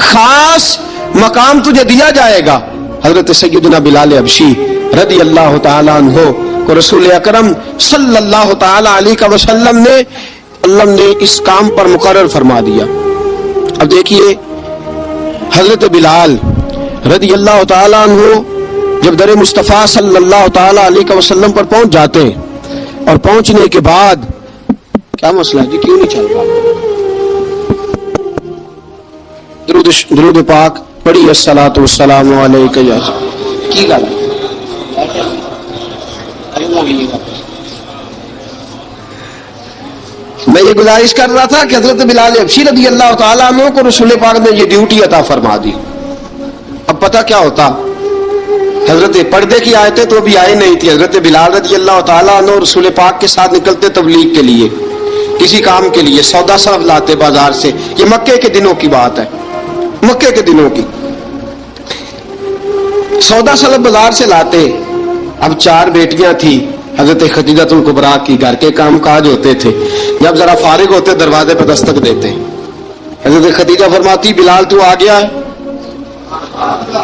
खास मकाम तुझे दिया जाएगा। हजरत सैयदना बिलाल हबशी रदी अल्लाह ताला अन्हु को रसूल अकरम सल्लल्लाहु ताला अलैहि वसल्लम ने इस काम पर मुकर्रर फरमा दिया। अब देखिए हजरत बिलाल रदी अल्लाह ताला अन्हु जब दर मुस्तफ़ा सल्लल्लाहु ताला अलैहि वसल्लम पर पहुंच जाते हैं और पहुंचने के बाद क्या मसला जी, क्यों नहीं चल रहा, दुरूद पाक पढ़ी अस्सलातु वस्सलामु अलैका या की गल मैं ये गुजारिश कर रहा था कि हजरत बिलाल हबशी रज़ी अल्लाह ताला अन्हु को रसूल पाक ने ये ड्यूटी अता फरमा दी। अब पता क्या होता, हजरत पर्दे की आयतें तो अभी आई नहीं थी। हजरत बिलाल रज़ी अल्लाह ताला अन्हु रसूल पाक के साथ निकलते तबलीग के लिए, किसी काम के लिए, सौदा सब लाते बाजार से। ये मक्के के दिनों की बात है, मक्के के दिनों की सौदा सलब बाजार से लाते। अब 4 बेटियां थी हजरत खदीजतुल कुबरा की, घर के काम काज होते थे, जब जरा फारिग होते दरवाजे पर दस्तक देते। हजरत खदीजा फरमाती बिलाल तू आ गया है,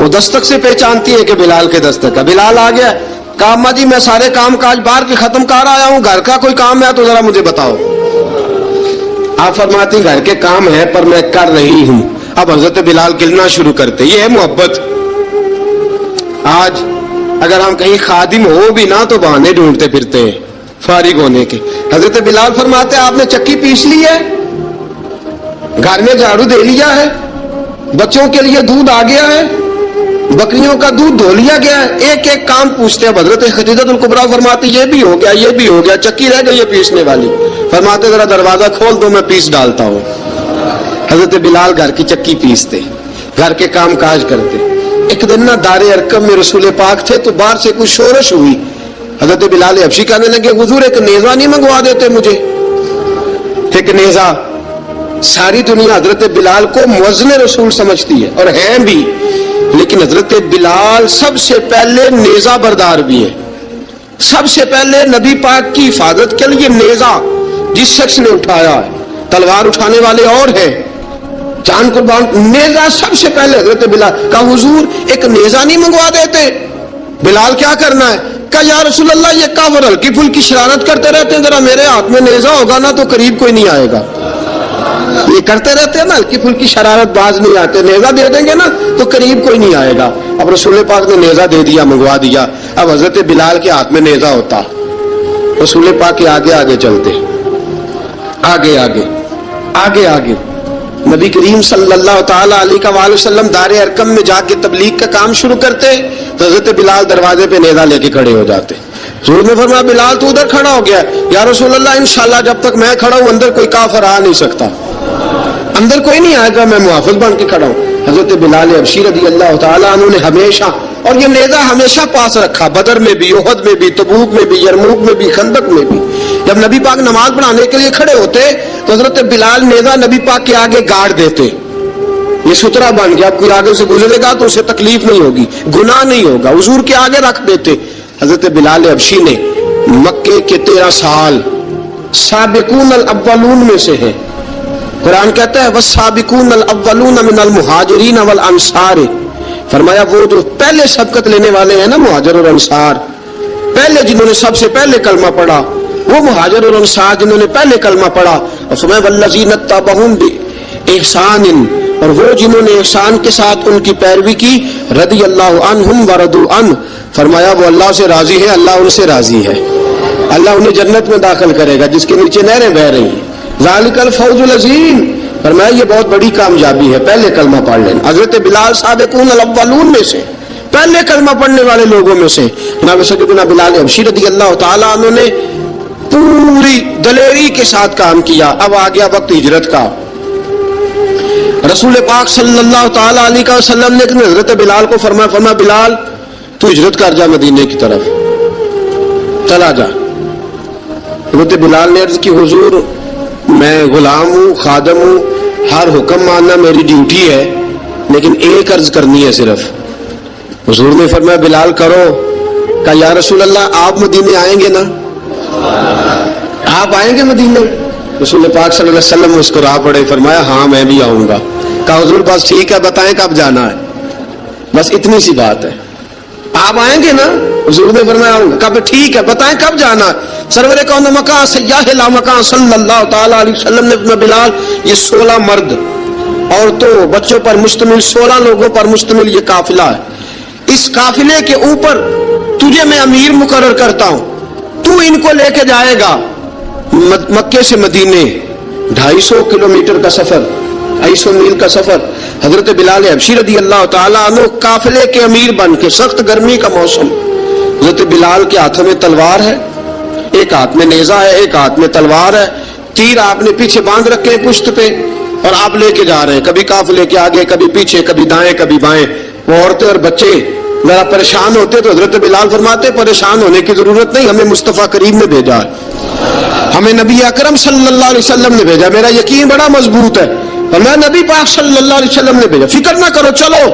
वो दस्तक से पहचानती है कि बिलाल के दस्तक है। बिलाल आ गया, कहा अम्मा जी मैं सारे काम काज बाहर के खत्म कर आया हूँ, घर का कोई काम है तो जरा मुझे बताओ। आप फरमाती घर के काम है पर मैं कर रही हूँ। अब हजरत बिलाल गिलना शुरू करते, ये है मोहब्बत। आज अगर हम कहीं खादिम हो भी ना तो बहाने ढूंढते फिरते हैं फारिग होने के। हजरत बिलाल फरमाते आपने चक्की पीस ली है, घर में झाड़ू दे लिया है, बच्चों के लिए दूध आ गया है, बकरियों का दूध धो लिया गया है, एक एक काम पूछते हैं। हजरत खदीजतुल कुबरा फरमाती ये भी हो गया, ये भी हो गया, चक्की रह गई है पीसने वाली। फरमाते जरा दरवाजा खोल दो मैं पीस डालता हूँ। हजरत बिलाल घर की चक्की पीसते, घर के काम काज करते। एक दिन ना दारे अरकम में रसूल पाक थे तो बाहर से कुछ शोरश हुई। हजरत बिलाल हबशी कहने लगे हुजूर एक नेजा नहीं मंगवा देते मुझे, एक नेजा। सारी दुनिया हजरत बिलाल को मुअज्जिन रसूल समझती है और हैं भी, لیکن حضرت بلال سب سے پہلے نیزہ بردار بھی ہے. سب سے پہلے نبی پاک کی حفاظت کے لیے نیزہ جس شخص نے اٹھایا ہے، تلوار اٹھانے والے اور ہیں، جان قربان، نیزہ سب سے پہلے حضرت بلال کا. حضور ایک نیزہ نہیں منگوا دیتے؟ بلال کیا کرنا ہے؟ کہا یا رسول اللہ یہ کافر ہلکی پھلکی شرارت کرتے رہتے ہیں، ذرا میرے ہاتھ میں نیزہ ہوگا نا تو قریب کوئی نہیں آئے گا. یہ کرتے رہتے ہیں نا ہلکی پھلکی شرارت، باز نہیں آتے، نیزہ دے دیں گے نا تو قریب کوئی نہیں آئے گا. اب رسول پاک نے نیزہ دے دیا، منگوا دیا. اب حضرت بلال کے ہاتھ میں نیزہ ہوتا، رسول پاک کے آگے آگے چلتے، آگے آگے آگے آگے. نبی کریم صلی اللہ تعالی علیہ وآلہ وسلم دار ارقم میں جا کے تبلیغ کا کام شروع کرتے تو حضرت بلال دروازے پہ نیزہ لے کے کھڑے ہو جاتے. حضور نے فرمایا بلال تو ادھر کھڑا ہو گیا. یا رسول اللہ انشاءاللہ جب تک میں کھڑا ہوں اندر کوئی کافر آ نہیں سکتا، اندر کوئی نہیں آئے گا، میں محافظ بن کے کھڑا ہوں. حضرت بلال حبشی رضی اللہ تعالیٰ عنہ نے ہمیشہ، اور یہ نیزہ ہمیشہ پاس رکھا، بدر میں بھی، احد میں بھی، تبوک میں بھی، یرموک میں بھی، خندق میں بھی. جب نبی پاک نماز پڑھانے کے لیے کھڑے ہوتے تو حضرت بلال نیزہ نبی پاک کے آگے گاڑ دیتے. یہ سترا بن گیا، اب کوئی آگے سے گزرے گا تو اسے تکلیف نہیں ہوگی، گناہ نہیں ہوگا، حضور کے آگے رکھ دیتے. حضرت بلال حبشی نے مکے کے 13 سال سابقون الاولون میں سے ہے. قرآن کہتا ہے والسابقون الاولون من المہاجرین والانصار. فرمایا وہ جو پہلے سبقت لینے والے ہیں نا مہاجر اور انصار، پہلے جنہوں نے سب سے پہلے کلمہ پڑھا وہ مہاجر اور انصار جنہوں نے پہلے کلمہ پڑھا. اور فرمایا والذین اتبعوہم بإحسان، اور وہ جنہوں نے احسان کے ساتھ ان کی پیروی کی، رضی اللہ عنہم ورضوا عنہ. فرمایا وہ اللہ سے راضی ہے، اللہ ان سے راضی ہے، اللہ انہیں جنت میں داخل کرے گا جس کے نیچے نہریں بہ رہی ہیں. ذالک الفوز العظیم. فرمایا یہ بہت بڑی کامیابی ہے پہلے کلمہ پڑھ لینا. حضرت بلال سابقون الاولون میں سے، پہلے کلمہ پڑھنے والے لوگوں میں سے. جناب سیدنا بلال حبشی رضی اللہ تعالیٰ عنہ نے پوری دلیری کے ساتھ کام کیا. اب آ گیا وقت ہجرت کا. رسول پاک صلی اللہ تعالیٰ علیہ وسلم نے حضرت بلال کو فرمایا بلال تو ہجرت کر جا مدینے کی طرف، چلا جا. حضرت بلال نے عرض کی حضور میں غلام ہوں، خادم ہوں، ہر حکم ماننا میری ڈیوٹی ہے، لیکن ایک عرض کرنی ہے صرف. حضور نے فرمایا بلال کرو. کہا یا رسول اللہ آپ مدینے آئیں گے نا؟ آپ آئیں گے مدینے؟ رسول پاک صلی اللہ علیہ وسلم مسکرا پڑے، فرمایا ہاں میں بھی آؤں گا. کہا حضور بس ٹھیک ہے بتائیں کب جانا ہے، بس اتنی سی بات ہے. آپ آئیں گے نا؟ حضور نے فرمایا آؤں گا. کہا ٹھیک ہے بتائیں کب جانا ہے. سرور کون مکان سیاح لا مکان صلی اللہ تعالیٰ علیہ وسلم نے فرمایا بلال یہ 16 مرد عورتوں بچوں پر مشتمل 16 لوگوں پر مشتمل یہ قافلہ ہے. اس قافلے کے اوپر تجھے میں امیر مقرر کرتا ہوں، تو ان کو لے کے جائے گا مکے سے مدینے 250 کلومیٹر کا سفر، 250 میل کا سفر. حضرت بلال حبشی رضی اللہ تعالیٰ عنہ قافلے کے امیر بن کے، سخت گرمی کا موسم، حضرت بلال کے ہاتھوں میں تلوار ہے، ایک ہاتھ میں نیزہ ہے، ایک ہاتھ میں تلوار ہے، تیر آپ نے پیچھے باندھ رکھے ہیں پشت پہ، اور آپ لے کے جا رہے ہیں کبھی قافلے کے آگے، کبھی پیچھے، کبھی دائیں کبھی بائیں. وہ عورتیں اور بچے ذرا پریشان ہوتے تو حضرت بلال فرماتے پریشان ہونے کی ضرورت نہیں، ہمیں مصطفیٰ کریم نے بھیجا ہے، ہمیں نبی اکرم صلی اللہ علیہ وسلم نے بھیجا، میرا یقین بڑا مضبوط ہے، اور میں نبی پاک صلی اللہ علیہ وسلم نے بھیجا، فکر نہ کرو چلو.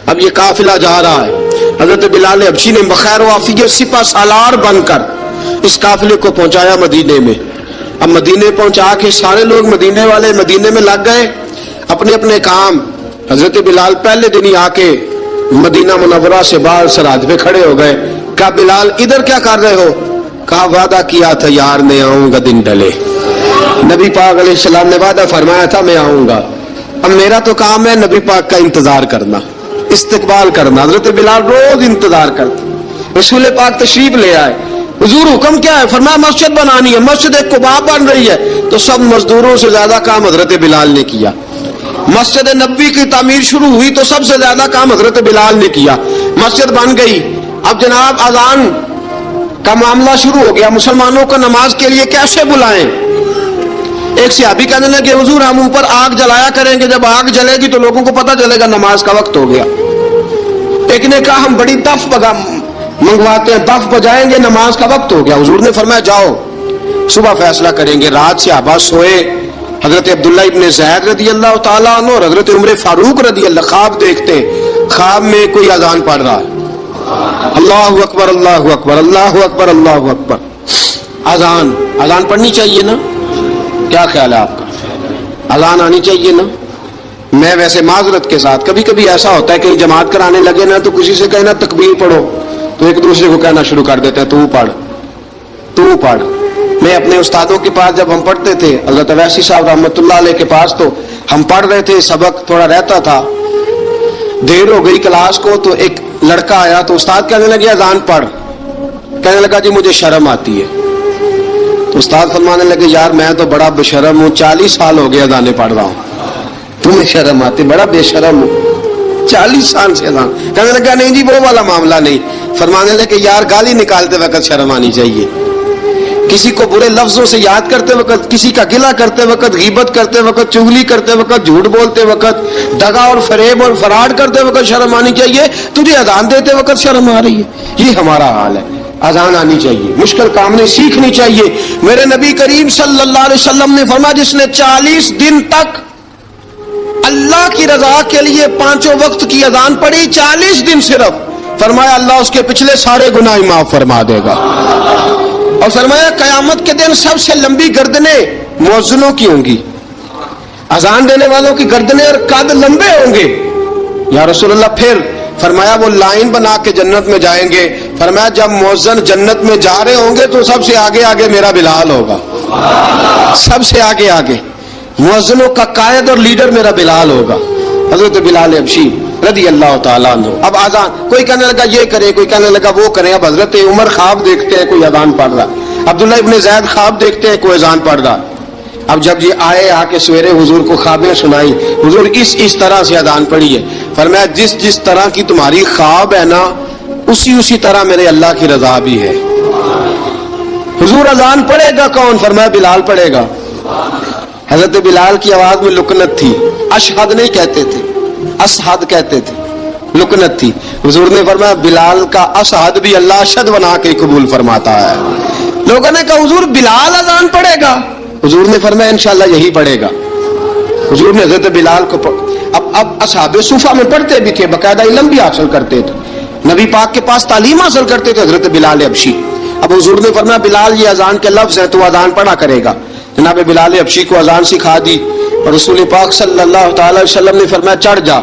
اب یہ قافلہ جا رہا ہے. حضرت بلال حبشی نے بخیر و عافیت سپہ سالار بن کر اس قافلے کو پہنچایا مدینے میں. اب مدینے پہنچا کے سارے لوگ مدینے والے مدینے میں لگ گئے اپنے اپنے کام. حضرت بلال پہلے دن ہی آ کے مدینہ منورہ سے باہر سرحد پہ کھڑے ہو گئے. کہا بلال ادھر کیا کر رہے ہو؟ کہا وعدہ کیا تھا یار میں آؤں گا دن ڈلے. نبی پاک علیہ السلام نے وعدہ فرمایا تھا میں آؤں گا. اب میرا تو کام ہے نبی پاک کا انتظار کرنا، استقبال کرنا. حضرت بلال روز انتظار کرتے. رسول پاک تشریف لے آئے. حضور حکم کیا ہے؟ فرمایا مسجد بنانی ہے. مسجد ایک قباء بن رہی ہے. تو سب مزدوروں سے زیادہ کام حضرت بلال نے کیا. مسجد نبوی کی تعمیر شروع ہوئی تو سب سے زیادہ کام حضرت بلال نے کیا. مسجد بن گئی. اب جناب اذان کا معاملہ شروع ہو گیا. مسلمانوں کو نماز کے لیے کیسے بلائیں؟ ایک صحابی کہنے لگے حضور ہم اوپر آگ جلایا کریں گے، جب آگ جلے گی تو لوگوں کو پتہ چلے گا نماز کا وقت ہو گیا. ایک نے کہا ہم بڑی دف منگواتے ہیں، دف بجائیں گے، نماز کا وقت ہو گیا. حضور نے فرمایا جاؤ صبح فیصلہ کریں گے. رات صحابہ سوئے. حضرت عبداللہ ابن زید رضی اللہ تعالیٰ عنہ اور حضرت عمر فاروق رضی اللہ خواب دیکھتے ہیں. خواب میں کوئی اذان پڑھ رہا ہے، اللہ اکبر اللہ اکبر اللہ اکبر اللہ اکبر، اذان پڑھنی چاہیے نا؟ کیا خیال ہے آپ کا؟ اذان آنی چاہیے نا؟ میں ویسے معذرت کے ساتھ کبھی کبھی ایسا ہوتا ہے کہ جماعت کرانے لگے نا تو کسی سے کہنا تکبیر پڑھو تو ایک دوسرے کو کہنا شروع کر دیتے ہیں تو پڑھ۔ میں اپنے استادوں کے پاس جب ہم پڑھتے تھے، حضرت اویسی صاحب رحمۃ اللہ علیہ کے پاس، تو ہم پڑھ رہے تھے، سبق تھوڑا رہتا تھا، دیر ہو گئی کلاس کو، تو ایک لڑکا آیا تو استاد کہنے لگے اذان پڑھ، کہنے لگا جی مجھے شرم آتی ہے۔ تو استاد فرمانے لگے یار میں تو بڑا بے شرم ہوں، 40 سال ہو گئے اذانیں پڑھ رہا ہوں، تمہیں شرم آتی؟ بڑا بے شرم ہوں، 40 سال سے اذان۔ کہنے لگا نہیں جی وہ والا معاملہ نہیں۔ فرمانے لگے یار گالی نکالتے وقت شرم آنی چاہیے، کسی کو برے لفظوں سے یاد کرتے وقت، کسی کا گلہ کرتے وقت، غیبت کرتے وقت، چغلی کرتے وقت، جھوٹ بولتے وقت، دغا اور فریب اور فراڈ کرتے وقت شرم آنی چاہیے، تجھے اذان دیتے وقت شرم آ رہی ہے؟ یہ ہمارا حال ہے۔ اذان آنی چاہیے، مشکل کام نہیں، سیکھنی چاہیے۔ میرے نبی کریم صلی اللہ علیہ وسلم نے فرمایا جس نے 40 دن تک اللہ کی رضا کے لیے 5 وقت کی اذان پڑھی، 40 دن صرف، فرمایا اللہ اس کے پچھلے سارے گناہ معاف فرما دے گا۔ اور فرمایا قیامت کے دن سب سے لمبی گردنیں مؤذنوں کی ہوں گی، اذان دینے والوں کی گردنیں اور قد لمبے ہوں گے۔ یا رسول اللہ پھر؟ فرمایا وہ لائن بنا کے جنت میں جائیں گے۔ فرمایا جب مؤذن جنت میں جا رہے ہوں گے تو سب سے آگے آگے میرا بلال ہوگا، سب سے آگے آگے مؤذنوں کا قائد اور لیڈر میرا بلال ہوگا، حضرت بلال حبشی رضی اللہ تعالیٰ عنہ۔ اب اذان کوئی کہنے لگا یہ کرے، کوئی کہنے لگا وہ کرے۔ اب حضرت عمر خواب دیکھتے ہیں کوئی اذان پڑھ رہا، عبداللہ ابن زید خواب دیکھتے ہیں کوئی اذان پڑھ رہا۔ اب جب یہ آئے آ کے سویرے حضور کو خوابیں سنائی، حضور اس طرح سے اذان پڑھی ہے۔ فرمایا جس طرح کی تمہاری خواب ہے نا اسی طرح میرے اللہ کی رضا بھی ہے۔ حضور اذان پڑھے گا کون؟ فرمایا بلال پڑھے گا۔ حضرت بلال کی آواز میں لکنت تھی، اشہد نہیں کہتے تھے، اسحد کہتے تھے، لکنت تھی۔ حضور نے فرمایا بلال کا اسحد بھی اللہ اشہد بنا کے قبول فرماتا ہے۔ لوگوں نے کہا حضور بلال اذان پڑھے گا؟ حضور نے فرمایا انشاءاللہ یہی پڑھے گا۔ حضور نے حضرت بلال کو اب اصحاب صوفہ میں پڑھتے بھی تھے، باقاعدہ علم بھی حاصل کرتے تھے، نبی پاک کے پاس تعلیم حاصل کرتے تھے حضرت بلال حبشی۔ اب حضور نے فرمایا بلال یہ اذان کے لفظ ہے تو اذان پڑھا کرے گا۔ جناب بلال حبشی کو اذان سکھا دی اور رسول پاک صلی اللہ تعالی علیہ وسلم نے فرمایا چڑھ جا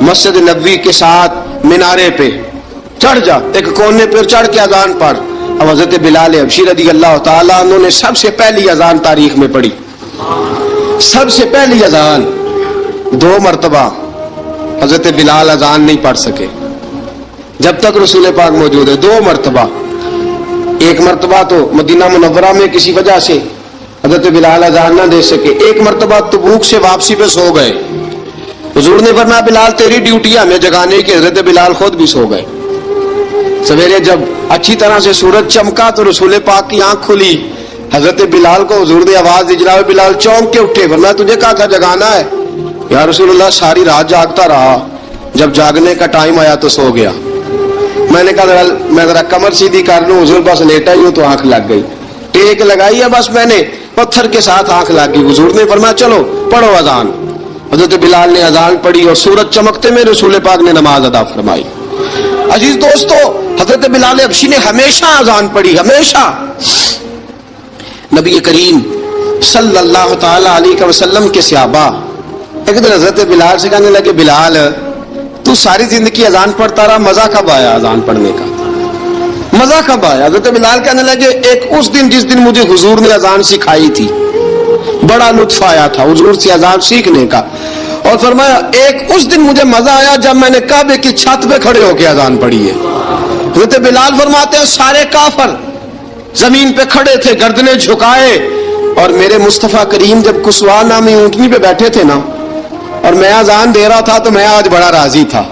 مسجد نبوی کے ساتھ مینارے پہ، چڑھ جا ایک کونے پہ چڑھ کے اذان پڑھ۔ اب حضرت بلال حبشی رضی اللہ تعالیٰ عنہ نے سب سے پہلی اذان تاریخ میں پڑھی، سب سے پہلی اذان 2 مرتبہ حضرت بلال اذان نہیں پڑھ سکے جب تک رسول پاک موجود ہے، 2 مرتبہ۔ ایک مرتبہ تو مدینہ منورہ میں کسی وجہ سے حضرت بلال اذان نہ دے سکے، ایک مرتبہ تبوک سے واپسی پہ سو گئے۔ حضور نے فرمایا بلال تیری ڈیوٹی ہے ہمیں جگانے کی، حضرت بلال خود بھی سو گئے۔ سویرے جب اچھی طرح سے سورج چمکا تو رسول پاک کی آنکھ کھلی، حضرت بلال کو حضور نے آواز دی، جناب بلال چونک کے اٹھے، فرمایا تجھے کہا تھا جگانا ہے؟ یا رسول اللہ ساری رات جاگتا رہا، جب جاگنے کا ٹائم آیا تو سو گیا۔ میں نے کہا میں ذرا کمر سیدھی کر لوں، حضور بس لیٹا ہی ہوں تو آنکھ لگ گئی، ٹیک لگائی ہے بس میں نے، پتھر کے ساتھ آنکھ لگ گئی۔ حضور نے فرمایا چلو پڑھو اذان۔ حضرت بلال نے اذان پڑھی اور سورج چمکتے میں رسول پاک نے نماز ادا فرمائی۔ عزیز دوستو حضرت بلال حبشی نے ہمیشہ اذان پڑھی، ہمیشہ۔ نبی کریم صلی اللہ تعالی علیہ وسلم کے صحابہ ایک دن حضرت بلال سے کہنے لگے بلال تو ساری زندگی اذان پڑھتا رہا، مزہ کب آیا اذان پڑھنے کا؟ مزہ کب آیا؟ حضرت بلال کہنے لگے ایک اس دن جس دن مجھے حضور نے اذان سکھائی تھی، بڑا لطف آیا تھا حضور سے اذان سیکھنے کا، اور فرمایا ایک اس دن مجھے مزہ آیا جب میں نے کعبے کی چھت پہ کھڑے ہو کے اذان پڑھی ہے۔ حضرت بلال فرماتے ہیں سارے کافر زمین پہ کھڑے تھے گردنیں جھکائے، اور میرے مصطفیٰ کریم جب کسوا نامی اونٹنی پہ بیٹھے تھے نا اور میں اذان دے رہا تھا تو میں آج بڑا راضی تھا،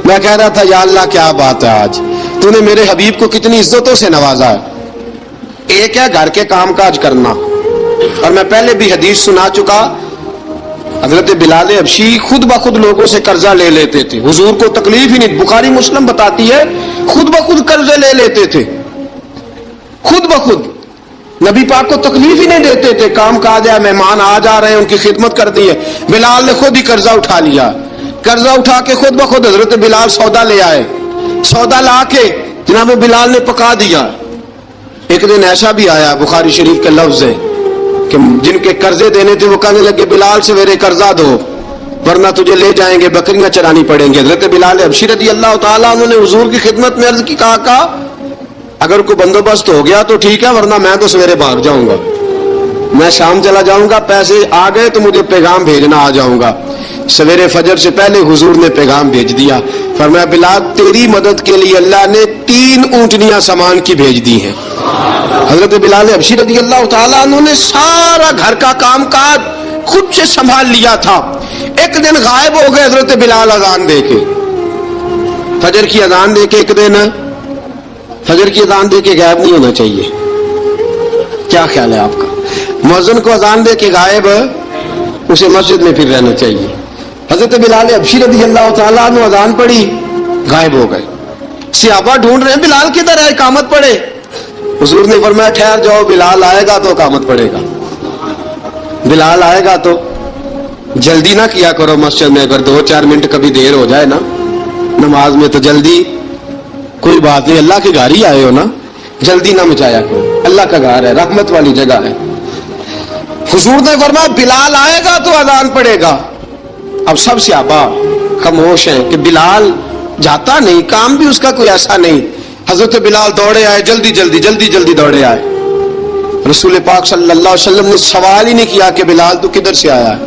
میں کہہ رہا تھا یا اللہ کیا بات ہے، آج تو نے میرے حبیب کو کتنی عزتوں سے نوازا ہے۔ ایک ہے گھر کے کام کاج کرنا، اور میں پہلے بھی حدیث سنا چکا، حضرت بلال حبشی خود بخود لوگوں سے قرضہ لے لیتے تھے، حضور کو تکلیف ہی نہیں، بخاری مسلم بتاتی ہے خود بخود قرضے لے لیتے تھے، خود بخود نبی پاک کو تکلیف ہی نہیں دیتے تھے، کام کاج ہے، مہمان آ جا رہے ہیں ان کی خدمت کر دی ہے، بلال نے خود ہی قرضہ اٹھا لیا، कर्जा उठा के खुद ब खुद हजरत बिलाल सौदा ले आए। सौदा ला के जनाब बिलाल ने पका दिया। एक दिन ऐसा भी आया, बुखारी शरीफ के लफ्ज है कि जिनके कर्जे देने थे वो कहने लगे बिलाल सवेरे कर्जा दो वरना तुझे ले जाएंगे, बकरियां चरानी पड़ेंगी। हजरत बिलाल अबशी रज़ी अल्लाह ताला अन्हु ने हुजूर की खिदमत में अर्ज की, कहा अगर कोई बंदोबस्त हो गया तो ठीक है, वरना मैं तो सवेरे भाग जाऊंगा, मैं शाम चला जाऊंगा, पैसे आ गए तो मुझे पैगाम भेजना आ जाऊंगा। सवेरे फजर से पहले हुजूर ने पैगाम भेज दिया। फरमाया बिलाल तेरी मदद के लिए अल्लाह ने 3 ऊंटनियां सामान की भेज दी हैं। हजरत बिलाल अबशी रज़ी अल्लाह ताला अन्हु ने सारा घर का काम काज खुद से संभाल लिया था। एक दिन गायब हो गए हजरत बिलाल अजान दे के, फजर की अजान दे के। एक दिन फजर की अजान दे के गायब नहीं होना चाहिए, क्या ख्याल है आपका? मुअज्जिन को अजान दे के गायब, उसे मस्जिद में फिर रहना चाहिए। हजरत बिलाल अबशी रज़ी अल्लाह ताला अन्हु अजान पड़ी, गायब हो गए। सहाबा ढूंढ रहे हैं बिलाल किधर है, इकामत पड़े। हुजूर ने फरमाया ठहर जाओ, बिलाल आएगा तो इकामत पड़ेगा, बिलाल आएगा तो। जल्दी ना किया करो मस्जिद में, अगर 2-4 मिनट कभी देर हो जाए ना नमाज में तो जल्दी, कोई बात नहीं, अल्लाह के घर ही आए हो ना, जल्दी ना मचाया करो, अल्लाह का घर है, रहमत वाली जगह है। हुजूर ने फरमाया बिलाल आएगा तो अजान पड़ेगा। अब सब सहाबा खामोश हैं कि बिलाल जाता नहीं, काम भी उसका कोई ऐसा नहीं। हजरत बिलाल दौड़े आए, जल्दी जल्दी जल्दी जल्दी दौड़े आए। रसूल पाक सल्लल्लाहु अलैहि वसल्लम ने सवाल ही नहीं किया कि बिलाल तू किधर से आया है,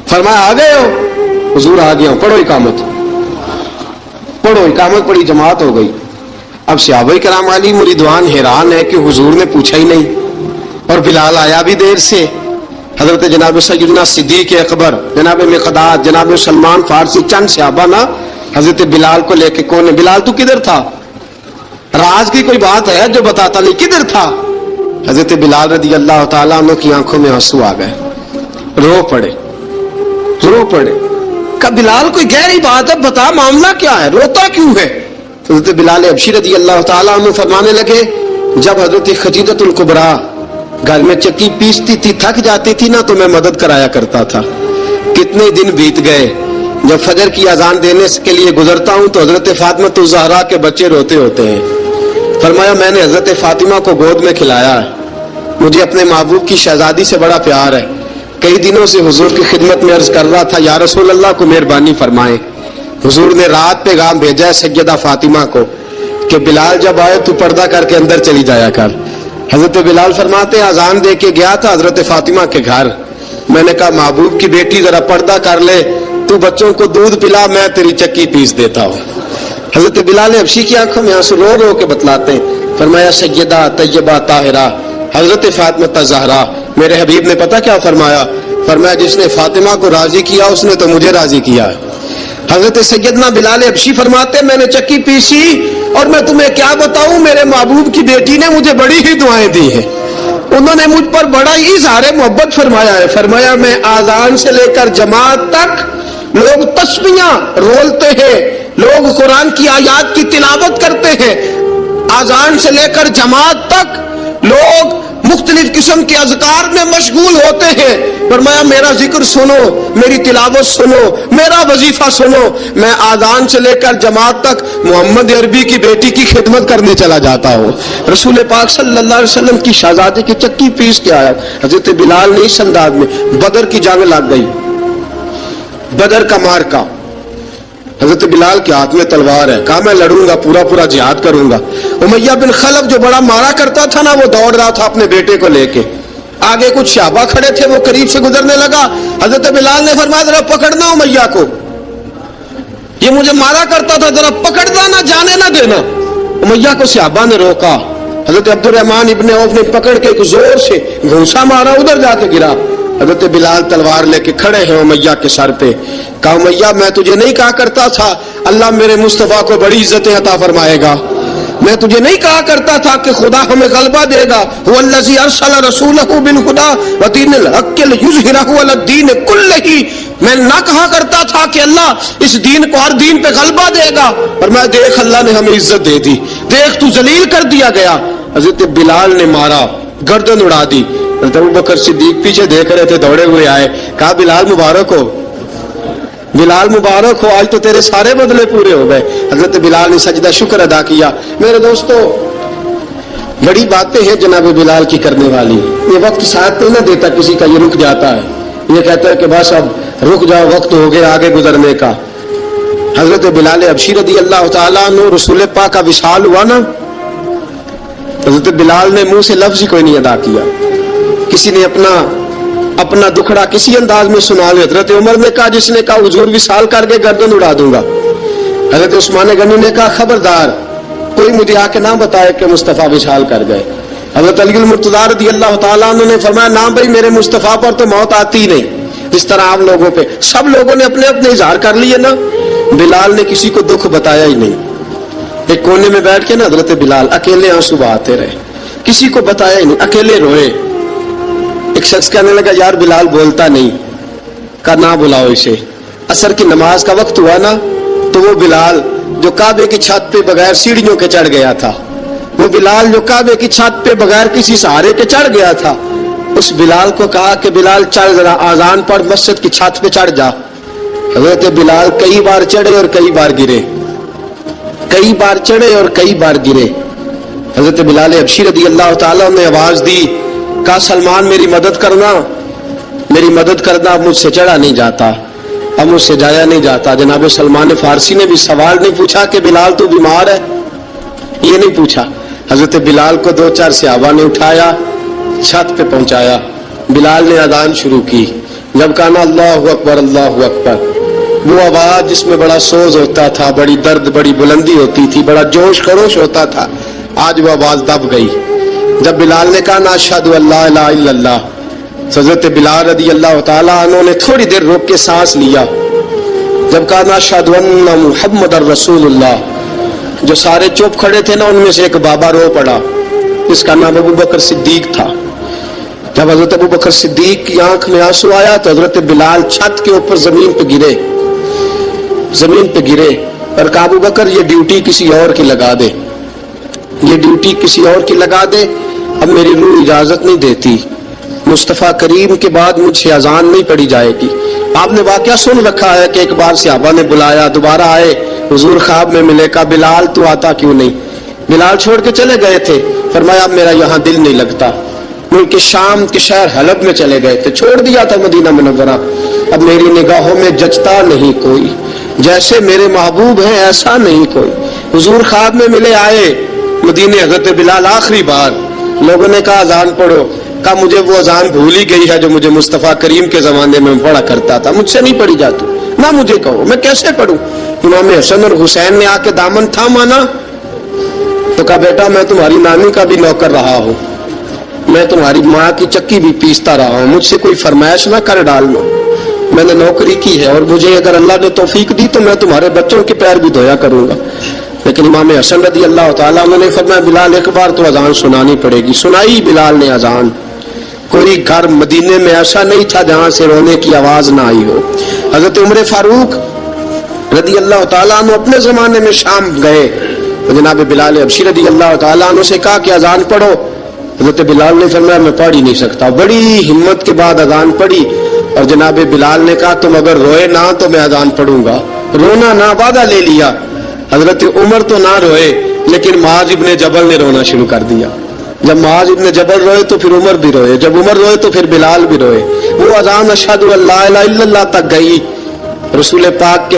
फरमाया आ गए हो? हुजूर आ गया हूं, पढ़ो इकामत, पढ़ो इकामत पढ़ी, जमात हो गई। अब सहाबा किराम अली मुरीदवान हैरान है कि हुजूर ने पूछा ही नहीं और बिलाल आया भी देर से। हजरत जनाब सैयदना सिद्दीक अकबर, जनाब मिक़दाद, जनाब सलमान फारसी, चंद सहाबा ना हजरत बिलाल को लेके, कौन है बिलाल तू किधर था, राज की कोई बात है जो बताता नहीं, किधर था? हजरत बिलाल रज़ी अल्लाह ताला अन्हु की आंखों में आंसू आ गए, रो पड़े, रो पड़े। का बिलाल कोई गहरी बात है, बता मामला क्या है, रोता क्यों है? हजरत बिलाल अबशी रज़ी अल्लाह ताला अन्हु फरमाने लगे, जब हजरत खदीजतुल कुबरा घर में चक्की पीसती थी, थक जाती थी ना, तो मैं मदद कराया करता था। कितने दिन बीत गए, जब फजर की अजान देने के लिए गुजरता हूं तो हजरत फातिमा ज़हरा के बच्चे रोते होते हैं। फरमाया मैंने हजरत फातिमा को गोद में खिलाया है, मुझे अपने महबूब की शहजादी से बड़ा प्यार है। कई दिनों से हुजूर की खिदमत में अर्ज कर रहा था, या रसूल अल्लाह को मेहरबानी फरमाए। हुजूर ने रात पैगाम भेजा है सैयदा फातिमा को कि बिलाल जब आए तो पर्दा करके अंदर चली जाया कर। हजरत बिलाल फरमाते अजान दे के गया था हजरत फातिमा के घर, मैंने कहा महबूब की बेटी जरा पर्दा कर ले, तू बच्चों को दूध पिला, मैं तेरी चक्की पीस देता हूँ। हजरत बिलाल अबशी की आंखों में आंसू रो रो के बतलाते हैं। फरमाया सैयदा तैयबा ताहिरा हजरत फातिमा ज़हरा, मेरे हबीब ने पता क्या फरमाया? फरमाया जिसने फातिमा को राजी किया उसने तो मुझे राजी किया। हजरत सैयदना बिलाल अबशी फरमाते मैंने चक्की पीसी और मैं तुम्हें क्या बताऊं, मेरे महबूब की बेटी ने मुझे बड़ी ही दुआएं दी है, उन्होंने मुझ पर बड़ा ही इज़हार मोहब्बत फरमाया है। फरमाया मैं आजान से लेकर जमात तक लोग तस्बीहां रोलते हैं, लोग कुरान की आयत की तिलावत करते हैं, आजान से लेकर जमात तक लोग मुख्तलिफ किस्म के अज़कार में मशगूल होते हैं। फरमाया मेरा जिक्र सुनो, मेरी तिलावत सुनो, मेरा वजीफा सुनो, मैं आजान से लेकर जमात तक मोहम्मद अरबी की बेटी की खिदमत करने चला जाता हूँ। रसूल पाक सल्लल्लाहु अलैहि वसल्लम की शहजादी की चक्की पीस के आया। हजरत बिलाल ने इस अंदाज में, बदर की जंग लग गई, बदर का मार्का, हजरत बिलाल के हाथ में तलवार है, कहा मैं लड़ूंगा, पूरा पूरा जिहाद करूंगा। उमैया बिन खलफ जो बड़ा मारा करता था ना, वो दौड़ रहा था अपने बेटे को लेके, आगे कुछ शहाबा खड़े थे, वो करीब से गुजरने लगा। हजरत बिलाल ने फरमाया जरा पकड़ना उमैया को, ये मुझे मारा करता था, जरा पकड़ना, ना जाने ना देना। उमैया को शहाबा ने रोका। हजरत अब्दुर्रहमान इब्ने औफ ने पकड़ के जोर से घूंसा मारा, उधर जाके गिरा। हजरत बिलाल तलवार लेके खड़े हैं उमैया के सर पे। कहा उमैया मैं तुझे नहीं कहा करता था अल्लाह मेरे मुस्तफा को बड़ी इज्जतें अता फरमाएगा, मैं तुझे नहीं कहा करता था कि खुदा हमें गलबा देगा, हुवल्लज़ी अरसला रसूलहु बिल हुदा व दीनिल हक़्क़ि लियुज़हिरहु अला दीन कुल्लिही, मैं ना कहा करता था कि अल्लाह इस दीन को हर दीन पे गलबा देगा, और मैं देख अल्लाह ने हमें इज्जत दे दी, देख तू जलील कर दिया गया। हजरत बिलाल ने मारा, गर्दन उड़ा दी। अबू बकर सिद्दीक पीछे देख रहे थे, दौड़े हुए आए, कहा बिलाल मुबारक हो, بلال مبارک ہو، آج تو تیرے سارے بدلے پورے ہو گئے۔ حضرت بلال نے سجدہ شکر ادا کیا۔ میرے دوستو، بڑی باتیں ہیں جناب بلال کی کرنے والی۔ یہ وقت ساتھ نہیں نہ دیتا کسی کا، یہ رک جاتا ہے، یہ کہتا ہے کہ بس اب رک جاؤ، وقت ہو گیا آگے گزرنے کا۔ حضرت بلال حبشی رضی اللہ تعالیٰ عنہ، رسول پاک کا وصال ہوا نا، حضرت بلال نے منہ سے لفظ ہی کوئی نہیں ادا کیا۔ کسی نے اپنا دکھڑا کسی انداز میں سنا لیا۔ حضرت عمر نے کہا، جس نے کہا حضور وصال کر کے گردن اڑا دوں گا۔ حضرت عثمان غنی نے کہا، خبردار کوئی مجھے آ کے نہ بتائے کہ مصطفیٰ وصال کر گئے۔ حضرت علی المرتضیٰ رضی اللہ تعالیٰ عنہ نے فرمایا، نہ بھائی میرے مصطفیٰ پر تو موت آتی ہی نہیں، جس طرح آپ لوگوں پہ سب لوگوں نے اپنے اپنے اظہار کر لیے نا، بلال نے کسی کو دکھ بتایا ہی نہیں۔ ایک کونے میں بیٹھ کے نا حضرت بلال اکیلے آنسو بہاتے رہے، کسی کو بتایا ہی نہیں، اکیلے روئے۔ ایک شخص کہنے لگا، یار بلال بولتا نہیں، کہا نہ بلاؤ اسے۔ عصر کی نماز کا وقت ہوا نا، تو وہ بلال جو کعبے کی چھت پہ بغیر سیڑھیوں کے چڑھ گیا تھا، وہ بلال جو کعبے کی چھت پہ بغیر کسی سہارے کے چڑھ گیا تھا، اس بلال کو کہا کہ بلال چڑھ ذرا، آذان پڑھ، مسجد کی چھت پہ چڑھ جا۔ حضرت بلال کئی بار چڑھے اور کئی بار گرے، کئی بار چڑھے اور کئی بار گرے۔ حضرت بلال حبشی رضی اللہ تعالیٰ نے آواز دی، کہا سلمان میری مدد کرنا، میری مدد کرنا، اب مجھ سے چڑھا نہیں جاتا، اب مجھ سے جایا نہیں جاتا۔ جناب سلمان فارسی نے بھی سوال نہیں پوچھا کہ بلال تو بیمار ہے، یہ نہیں پوچھا۔ حضرت بلال کو 2-4 صحابہ نے اٹھایا، چھت پہ پہنچایا۔ بلال نے اذان شروع کی۔ جب کہا نا اللہ اکبر اللہ اکبر، وہ آواز جس میں بڑا سوز ہوتا تھا، بڑی درد، بڑی بلندی ہوتی تھی، بڑا جوش خروش ہوتا تھا، آج وہ آواز دب گئی۔ جب بلال نے کہا نا اشہد ان لا الہ الا اللہ، حضرت بلال رضی اللہ تعالیٰ عنہ نے تھوڑی دیر روک کے سانس لیا۔ جب کہا نا اشہد ان محمد رسول اللہ، جو سارے چپ کھڑے تھے نا، ان میں سے ایک بابا رو پڑا، جس کا نام ابو بکر صدیق تھا۔ جب حضرت ابو بکر صدیق کی آنکھ میں آنسو آیا تو حضرت بلال چھت کے اوپر زمین پہ گرے، زمین پہ گرے اور کہا ابو بکر یہ ڈیوٹی کسی اور کی لگا دے، یہ ڈیوٹی کسی اور کی لگا دے، اب میری روح اجازت نہیں دیتی، مصطفیٰ کریم کے بعد مجھ سے اذان نہیں پڑھی جائے گی۔ آپ نے واقعہ سن رکھا ہے کہ ایک بار صحابہ نے بلایا، دوبارہ آئے، حضور خواب میں ملے، کہا بلال تو آتا کیوں نہیں؟ بلال چھوڑ کے چلے گئے تھے، فرمایا اب میرا یہاں دل نہیں لگتا۔ ملک شام کے شہر حلب میں چلے گئے تھے، چھوڑ دیا تھا مدینہ منورہ، اب میری نگاہوں میں جچتا نہیں کوئی، جیسے میرے محبوب ہیں ایسا نہیں کوئی۔ حضور خواب میں ملے، آئے مدینے، حضرت بلال آخری بار، لوگوں نے کہا اذان پڑھو، کہا مجھے وہ اذان بھول ہی گئی ہے جو مجھے مصطفیٰ کریم کے زمانے میں پڑھا کرتا تھا، مجھ سے نہیں پڑھی جاتی، نہ مجھے کہو، میں کیسے پڑھوں؟ امام حسن اور حسین نے آ کے دامن تھاما نا، تو کہا بیٹا میں تمہاری نانی کا بھی نوکر رہا ہوں، میں تمہاری ماں کی چکی بھی پیستا رہا ہوں، مجھ سے کوئی فرمائش نہ کر ڈالنا، میں نے نوکری کی ہے، اور مجھے اگر اللہ نے توفیق دی تو میں تمہارے بچوں کے پیر بھی دھویا کروں گا۔ لیکن امام حسن رضی اللہ تعالیٰ عنہ نے فرمایا بلال ایک بار تو اذان سنانی پڑے گی۔ سنائی بلال نے اذان۔ کوئی گھر مدینے میں ایسا نہیں تھا جہاں سے رونے کی آواز نہ آئی ہو۔ حضرت عمر فاروق رضی اللہ تعالیٰ عنہ اپنے زمانے میں شام گئے، جناب بلال حبشی رضی اللہ تعالیٰ عنہ سے کہا کہ اذان پڑھو، حضرت بلال نے فرمایا میں پڑھ ہی نہیں سکتا، بڑی ہمت کے بعد اذان پڑھی، اور جناب بلال نے کہا تم اگر روئے نہ تو میں اذان پڑھوں گا، رونا نہ، وعدہ لے لیا۔ حضرت عمر تو نہ روئے، لیکن معاذ ابن جبل نے رونا شروع کر دیا۔ جب معاذ ابن جبل روئے تو پھر عمر بھی روئے، جب عمر روئے تو پھر بلال بھی روئے۔ وہ اذان اشہد ان لا الہ الا اللہ تک گئی، رسول پاک کے